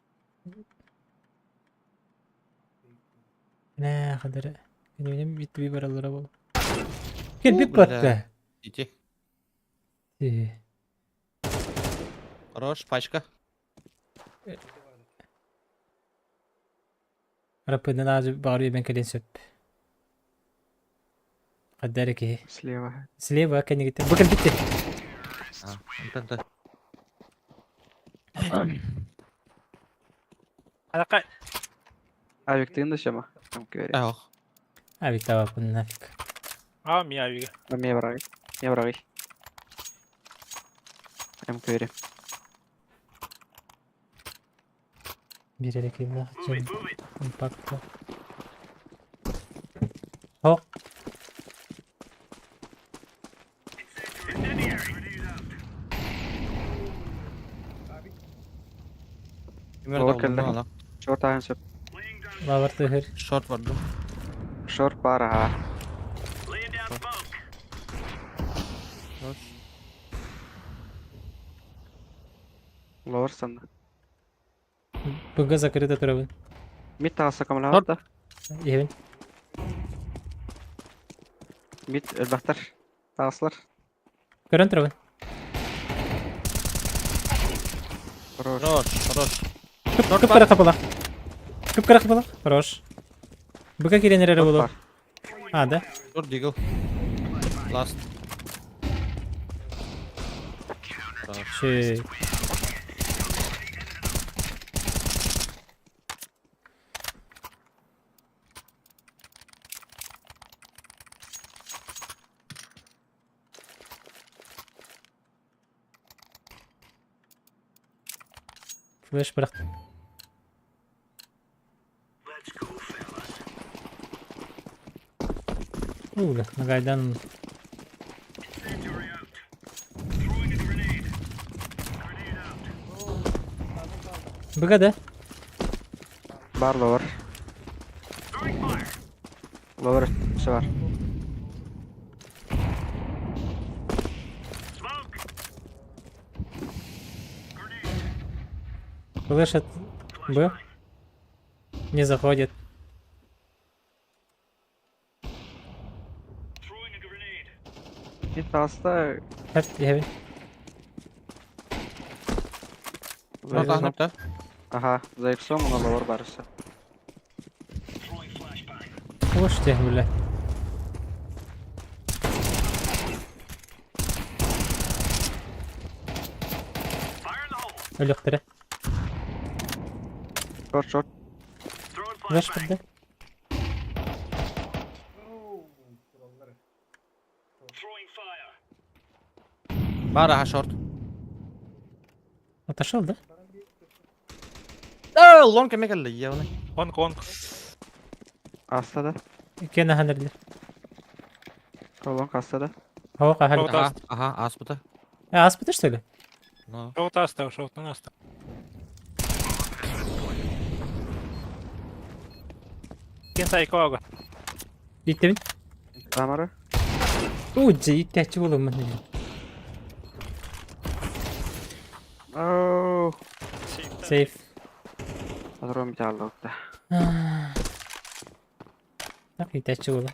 Ne kadar. Benim bit bir baralara bol. Gel Oo, bir pat be. Иди. Ee, Хорош. Пачка. Arapadan ağacı bağırıyor ben kalın söp. Kadar ki. Слева. Sleva kendi gitti. Bakın bitti. Это. Alaka. Avik değin dış ama. Tam göreyim. اه. Abi tamam bunu nafik. Ah, mia viga. Ben miye bırakayım. Miye bırakayım. Hem göreyim. Bir yere kim daha? Move it, move it. Impacto. Oh. Incendiary. Grenade out. Kimler Lower de kelle. oldu lan? Short ayın söp. Laying down. Var tığır. Short vardı. Short para ha. Laying down smoke. Хорош. Ловер санда. Быга закрыто тұрабын. Мид тағасы камалават да. Ебін. Мид өлбақтар. Тағысылар. Көрін тұрабын. Хорош. Хорош. Күп кара қапылақ. Күп кара қапылақ. Хорош. Быга керенері Шорт болу. бар. А, да? Short deagle. Last. Şey. Flash bıraktım. Ulan, nagaydan bu kadar. Бар ловер. Ловер все бар. Флэш от Б. Не заходит. Мид тағыста Hep heavy. Short anıp da. Ага, за иксом, но ловер бар все. Hoş tehmürler. Ölüktüre. Шорт, шорт. Flash burada. Var aha short. Отошел, да? Long kime geldi ya onu. Онг. Асtada. İki hanırlar. Колон асtada. Hava kahal. Hava- Aha aspıta. Аспыты что ли? No. Шоутан астав. Кен сайко ага. Gitti mi? Амара. Uca ihtiyaççı oğlum ben. Оу. Safe. Патрон бите алды отта. Так ihtiyaççı oğlum.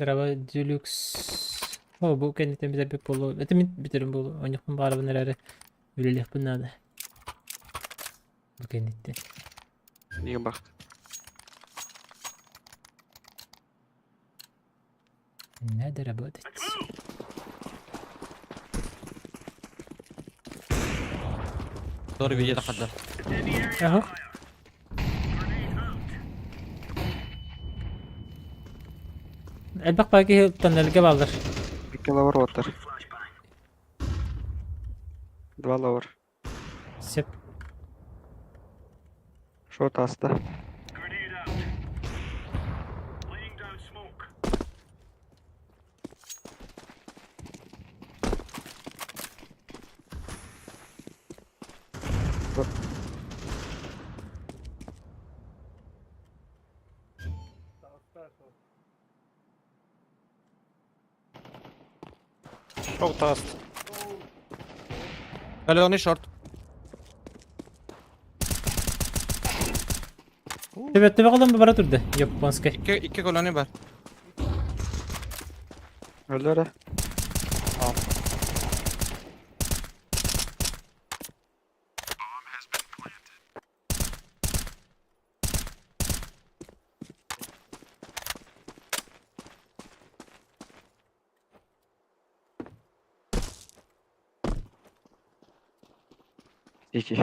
Draba Deluxe. O bu kendi temizler bir bolu. Etemin bitirin bolu. Oynayıp bari bu neleri. Üleliyip bunlar da. Bu kendi. Иген бақыт. Надо работать. Doğru bir yere kadar. Ага. Elbak belki tonnelge baldır. Екі ловер отыр. Два ловер. Sep. Шорт аста. Шоут аст. Kaloni short. Tebe oğlum bir bara durdu. Japonska. İki koloni var. Öldü öyle. İki.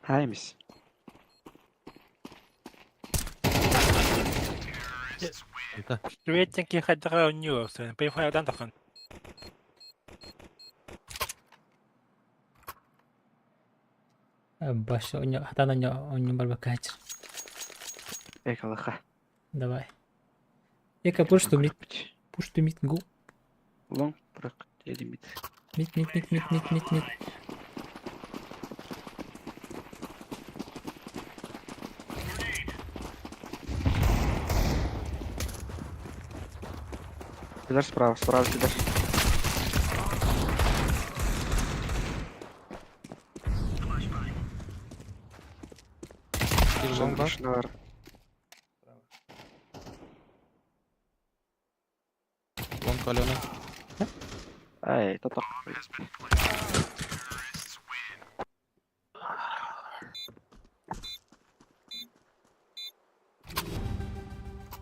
Haymış. Рейтинги хаддага оннюо. Пейфайдан тахан. Başla oynuyor. Hatan oynuyor barba kaçır. Экалаха. Давай. Ека push to mid. Push to mid go. Long bırak. Yedim bit. Mid. Фидер справа фидер. Bir long var. Şuna var. Long kalene. Ay tatak.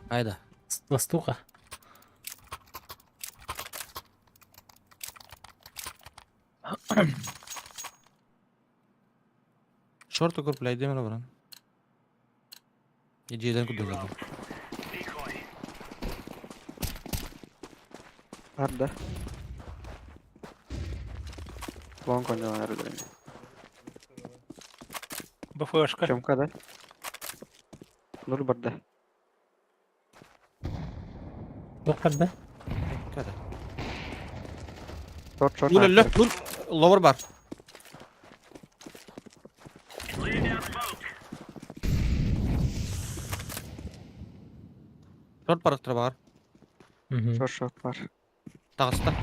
Hayda. Ластуха. Short okur play demir buran. Yediğden kuduyorlar. Nerede? Long oynuyor nerede? БФшка. Чёмка, да? Nur burada. Dokkarda. Kada. Short. Lul lul lul. Lower bar. Short bar tıra var. Short var. Tağısta.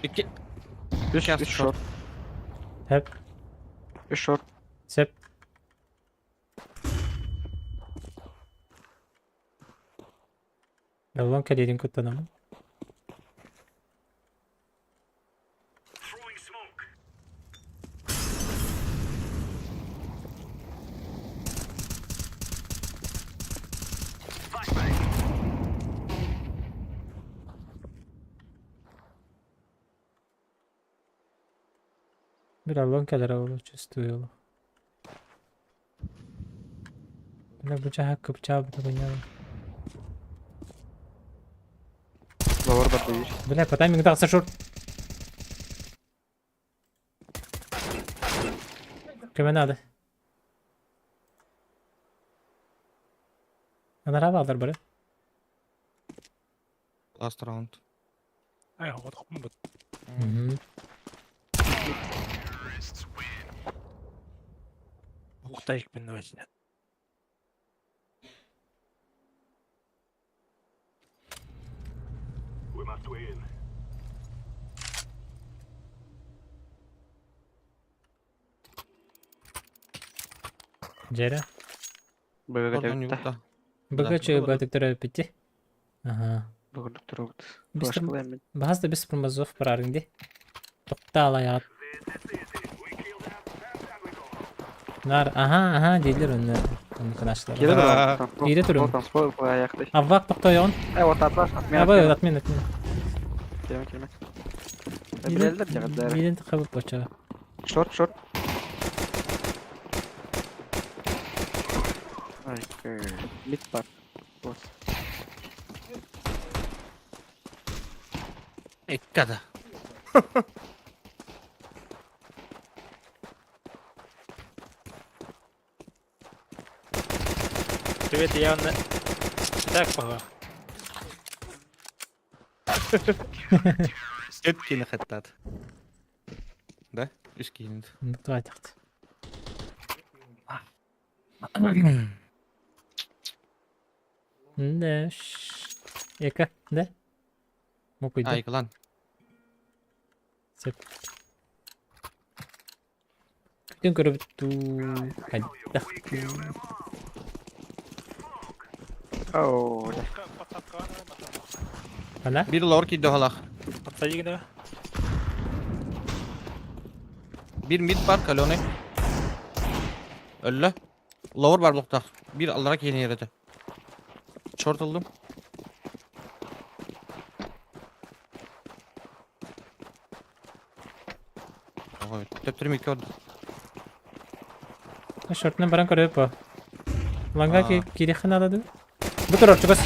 İki. Üç Şart, short. Hep. 3 short. Sep. Yalvan kalerin kutlanamı. Throwing smoke. Flashbang. Bir Yalvan kalera olur çüstüyor. Buna bıçağı bıçağı. Lower burada bir. Бля, по таймингу так шорт. Kime надо? Ana raba alır bari. Last round. Ай, вот хмут. Уктайк бен өзүнө. We must win. Cere. Böyle Oradan gidiyor. yurtta. Богаче бадыктыра бити. Ага. Böyle duruyor. Biz Başka de ben. bahas da biz pırmazov pararındı. Tokta alayat. Nar aha dediler onu. Onu kanaşlar. Gelir Ha. mi? İyi de durum. Oradan spor koy ayakta. Avvak tokta yon. Evet atlar. Ya böyle atmayın. Kelime. Bileller ya kadar. Bilin tıkabıp baça. Short. Ay. Mid var. Boss. Ekkada. Привет, я на... Так, пога. Öt kini xəttat. Da? Üç kini. Давай так. Ne? Eka ne? Mokuydu. Aygılan. Sep. Bütün görüp tu. Hadi. Oh. Hala? Bir lower kiddi halaq. Подсади, да? Bir mid var kalone. Ölle. Lower var blockta. Bir alarak yeni yerede. Short aldım. Ой, töptürüm iki oldu. Şortuna baran görüp o. Langa ki kiri khana aladı. Bu taraf çıkız.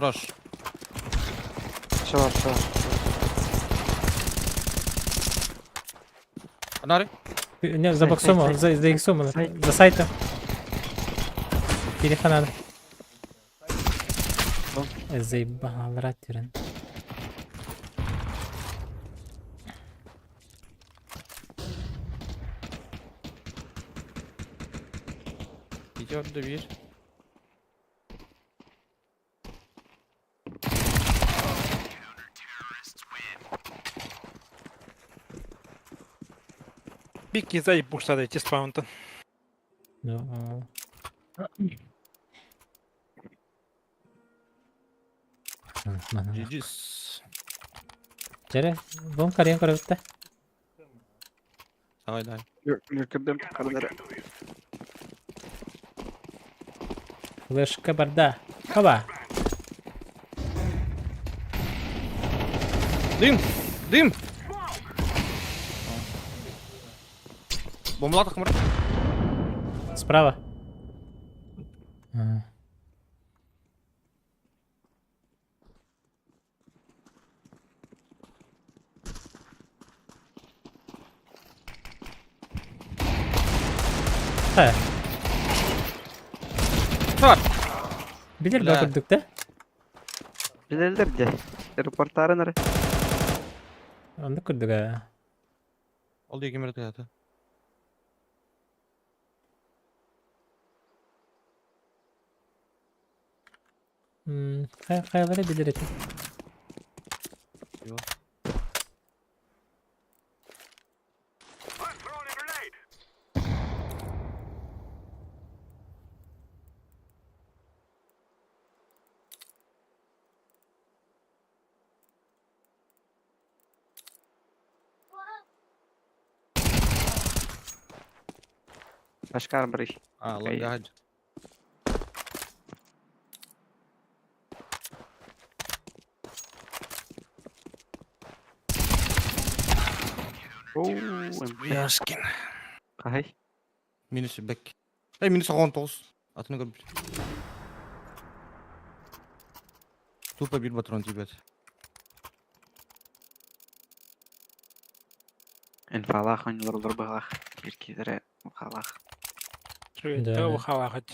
Roş. Short. Анары. Не, за боксом, сайт. за иксом, Сайт. за сайтом. Перехан надо. Заебал, рад тирен. Gidiyor da bir. Бик заеб бушта эти спаунты. No. Mana. GG's. Jere, bom kariyan kara bitti. Давай, давай. Lürkürdüm karıları. Flashka barda. Kaba. Дым! Дым! Бомбла так, мрак. Справа. А. He. Var. Bilir Bля. bakırdık da. Bilirler de. Reportarın arı. Onu kırdık ha. Oldu 2 minut hayatı. Kayaları bilir etin. Yok. I'm throwing a grenade. Başka bir iş. А, Окей. лагать. Яшкин. Kahay. Минус бек. Эй, минус 19. Атını görmüş. Tupla bir patron tibet. Enfalak oyunlar bağlak. Bir kere bağlak. Шведка Да. ухалахать.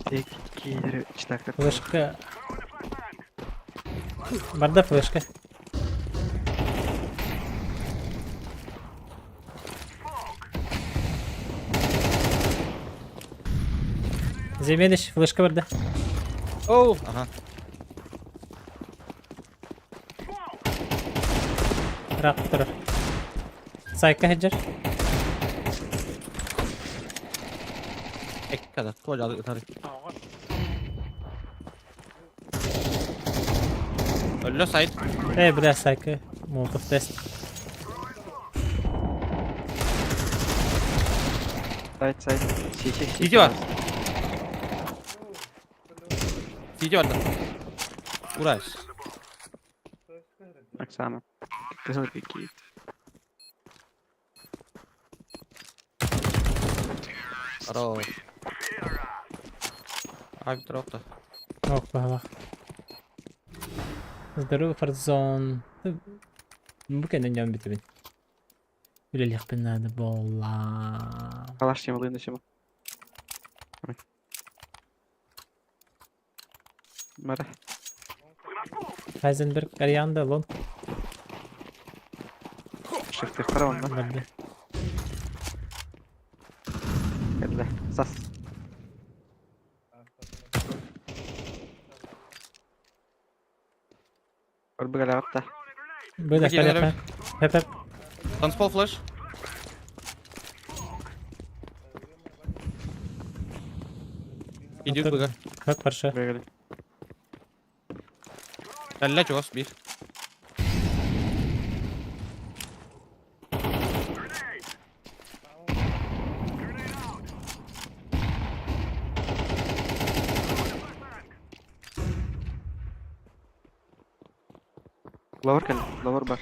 Tek kere çıtaklar. Flashka. Barda flashka. Zemediş flashka barda. Oh. Aha. Rahat durur. Sayka hacer. Ek kadar. Tuvaca alıp yatarı. Öyle Sait. Biraz sayka. Molotov test. Sait. İki var. CT var da. Uğraş. Так само. Кızıl peki. Aro. Abi tarafta. Ох, бах. Здорово, Фарзон. Bu kendin can bitirin. Öyle yapın hadi bolla. Kalaş yamalı da şama. Mara. Heisenberg arayanda lan. Shift para ondan. Barda. Geldi. Sas. Orbi gala hatta. Böyle Bakayım, yapar. nereye? Hep. Transport flash. Gidiyor Aferin. bıga. Bak parça. Buraya geldi. Kalla ços bir. Lower geldi. Lower bar.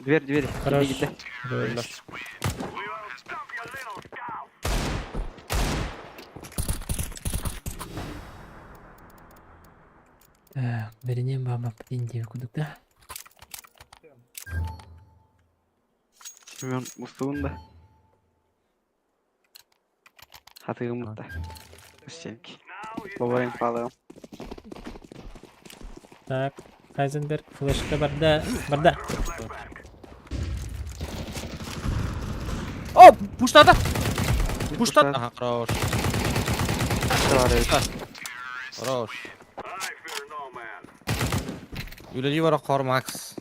Dверь. Хорош. Gitti. Böyle. We will stop your little scout. Birine bağmak diye okuduk da. Simeon Mustafa'nda. Hatırımda. Üstelik. Babayın falan. Так, Heisenberg flashka barda. Oh! Puşladı! Puşladı! Aha, хорош. Хорош. Üleli var akar Max.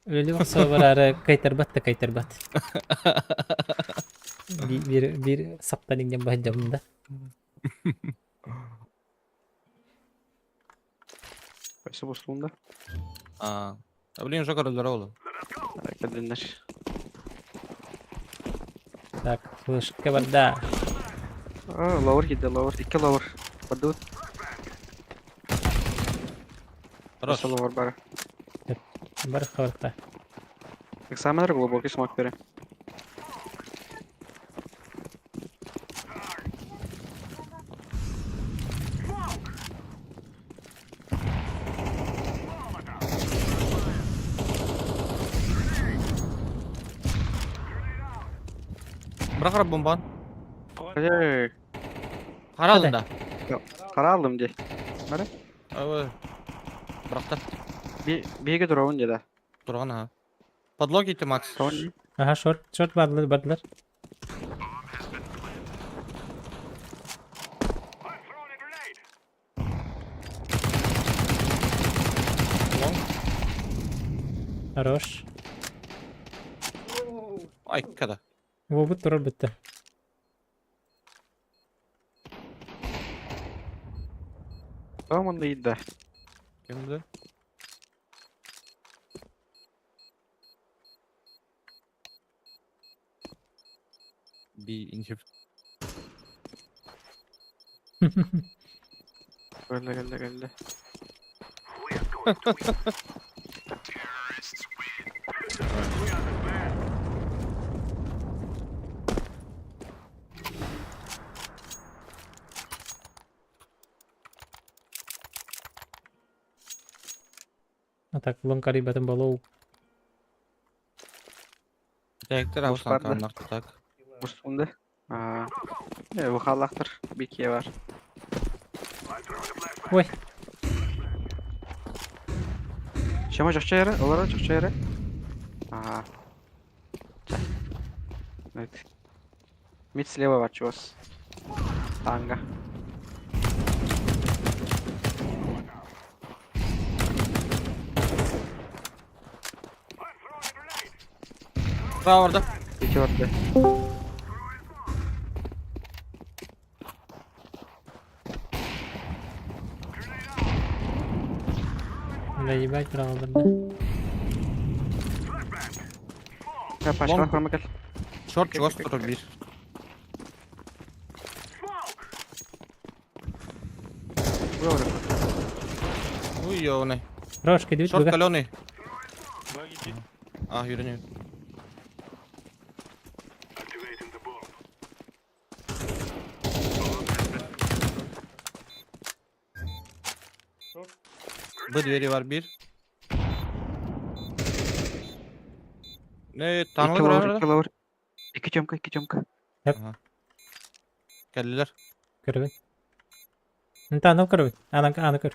Öyle baksa var ara kaytar bat. bir saptan ingen bahadamında. Kaçta Mustafa'nda? Aa. Ya bilin şu karıları oğlum. Hareket dinler. Так, flashka barda. Lower gitti lower. 2 lower. Padut. Хорош. Просто lower bara. Бар хаварта. Экзаменер глубокий смог бери. Bırak bomban. Ey, Kara aldın da. Kara aldım diye. Evet. Bıraktı. Bir drop'un diye de. Durgan ha. Padlock gitti Max. Tamam. Aha short bardılar. Хорош. Ay kada. Bu durur bitti. Tamam onda iyiydi de. Kimdi? Bir inşip. Geldi. Так, лонкари батın балоу. Tekrar Boş avsan vardı. kanlar tutak. Mustafa'nda. Bu halaktır. Bir ikiye var. Oy. Şema çokça yere. Olara çokça yere. Evet. Mid слева var ços. Tanga. Bravo orada. İki orta. Наебать прямо barda. Ya paşkalar kurma gel. Short ghost durur bir. Vur. Uy yo ne. Хорош, кидывает Short бага. kaloni. Два летит. Ah yürünüyor. Bu dveri var bir. Ne tanrı İki var lower, orada? iki lower. İki çamka. Geldiler. Кырбын. Нта аны кырбын. Аны кыр.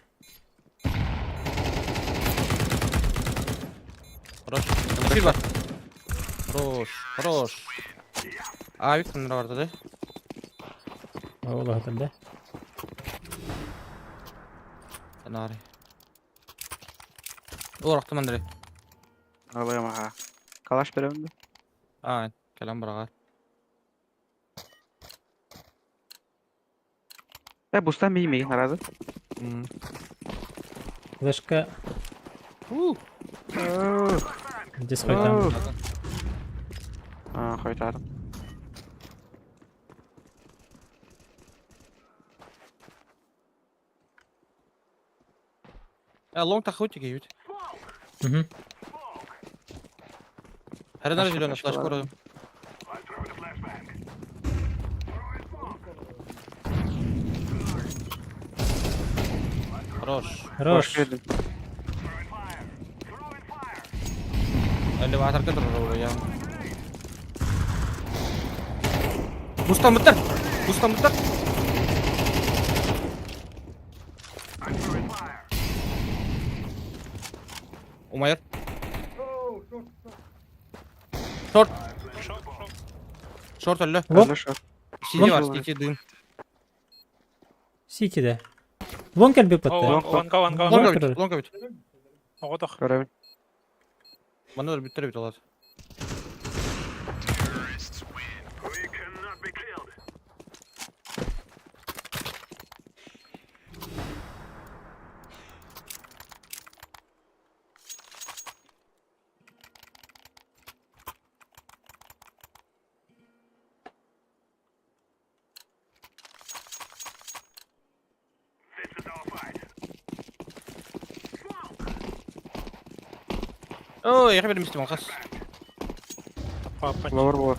Хорош. Bir var. Хорош. Abi tanrı vardı de. Allah hatırda. Tanrı. Uğraktım ben direkt. Alayım ha. Kalaş beremde. Aynen. Kelam bırak. Bustan bir yemeği herhalde. Flashka. Здесь хоть там. Koytardım. Long tak goed gegeven. Угу. Her nerede zilyon flash koydum. Хорош. Хорош. Verdim. Elevatorga durur ya. Bustan bitir. Bustan bitir. Umayır. Oh, short, short. Short. Шок, шок. Short öldü. Long. Хорошо. CT var. Long. CT duyun. City'de. Long gel bir О, patla. ванга, ванга, Long Longa kırır. bit. Longa bit. Оғытық. Görelim. Bana da bitir bit olar. We cannot be killed. This is our fight. Oo, yakın benim istemem kas. Папа. Lower bu.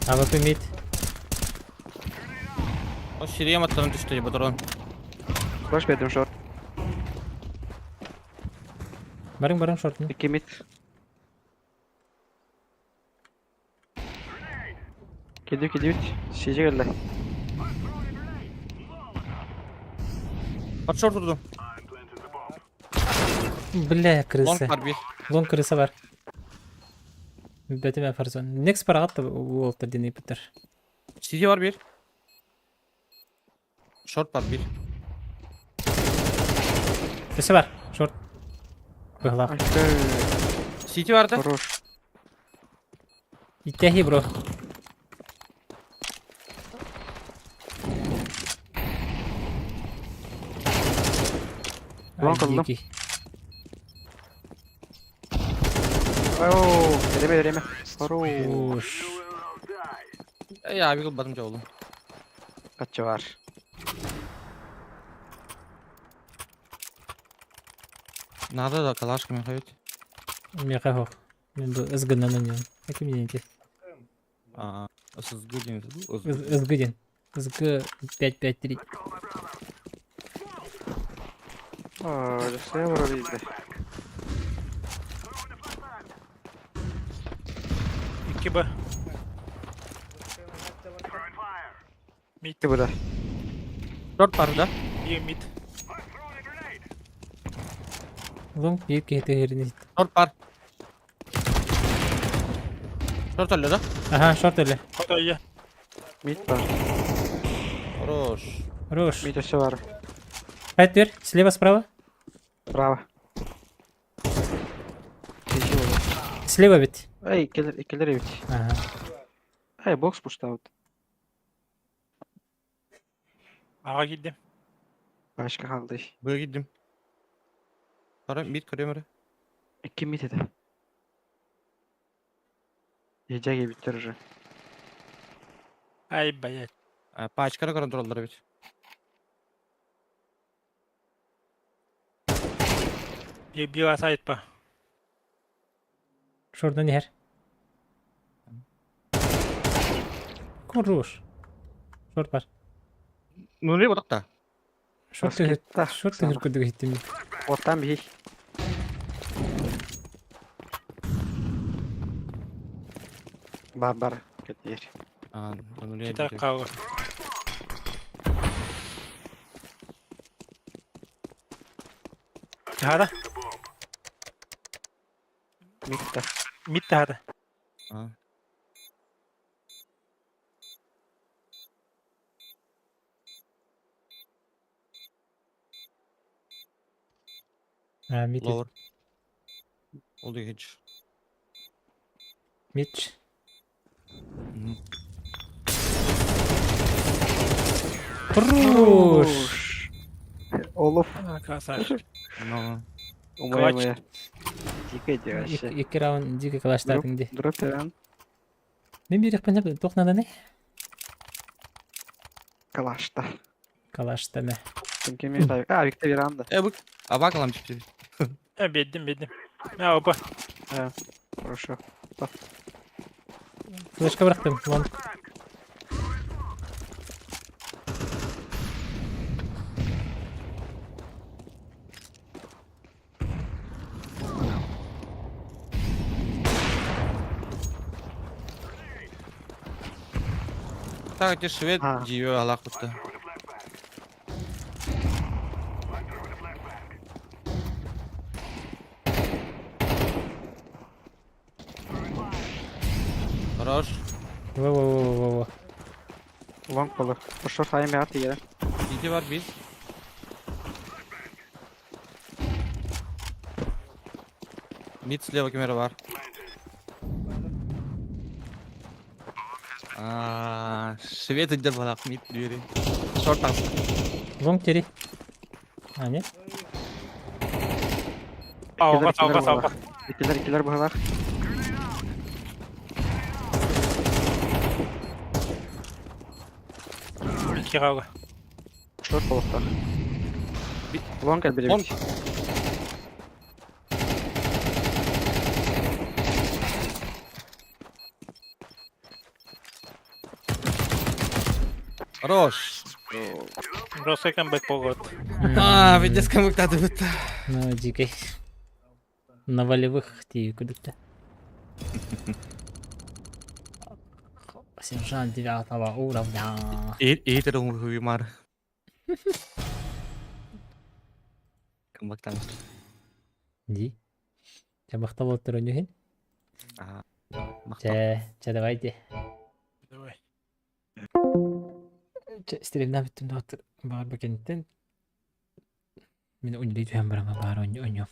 AWP mid. O şiriye matlarına düştü ya bu drone. Flash verdim short. Barın short mu? 2 mid. Gidiyor gidiyor. CC geldi. At short vurdum. Bile Long kırılsa. var bir. Long kırılsa var. Mübbeti ben farzon. Next para attı bu olta dinleyip bitir. CT var bir. Short var bir. Sesi var. Short. Bıhla. Aşkı. CT vardı. Хорош. İttehi bro. Long aldım. iki. Oo, vereme. Хорош. Uş. Ya bir kılbadım oğlum. Kaçı var? Nerede da kalaş kimi hayat? Meka hok. Ben bu ızgından oynuyorum. Hakim yeninki. Aa, asıl gülüyor. Izgı din. Izgı 5-5-3. Aa, şey var bizde. 2B. İki bu da. Short var da. Bir mid. Long bir kehte yerini. Short var. Short öldü da. Aha short öyle. Fotoğrafı. Mid var. Хорош. Хорош. Mid aşı var. Хайт ver. Слева справа. Bravo. CC var. Слева бит. Ay ikileri bit. Aha. Ay box push out. Ağa gittim. Başka kaldı. Buraya gittim. Para mid kırıyor mu? 2 mid de. Yiyeceği bitirir. Ay bayat. Paçkara kontrolleri bit. Bir asayt pa. Şuradan yer. Хорош. Short var. Nereye badık da? Short Basket da. Short hırkıdı gittim. Ortam bir. Barbar. Gidiyor. Aa, nereye Kita gidiyor? kavga. Hada. Mid de. Mid de hada. Aa. Ha mid. Lower. Oluyor hiç. Mid. Хорош. Olof. Красавчик. No. Umaya. Dikkat aşağı. İki round diki kılaştardın di. Drop eren. Ben bir yakın toqnada ne? Kalaşta. Kalaş deme. Çünkü mi tabii. Aa birlikte bir anda. Bak. Bakalım çıktı. Bedim. Ya opa. Хорошо. Flashka bıraktım. Long. Так, эти швед А. живет алак будто. Хорош. Во-во-во-во-во. Long bulur. Bu short ayın bir atı gelir. City var biz. Mid слева камера var. Швед идет балак mid diyor. Short tas. Long teri. Ha ne? Sağga, Killer sağga, sağga. ikiler buralar. İki kavga. Short buluklar. Long gel biri. Long. Хорош. Bro second back pogod. Видишь, кому надо вот. На дикой. На волевых ти куда-то. Сержант 9 уровня. И это думаю, Вимар. Кому-то. Ди. Жабахта болтур өнүхүн. А. Че давайте. Давай. Стримden bitti doktor. Bağır bakayım. Beni oynuyor. Hem bana bağır oynuyor.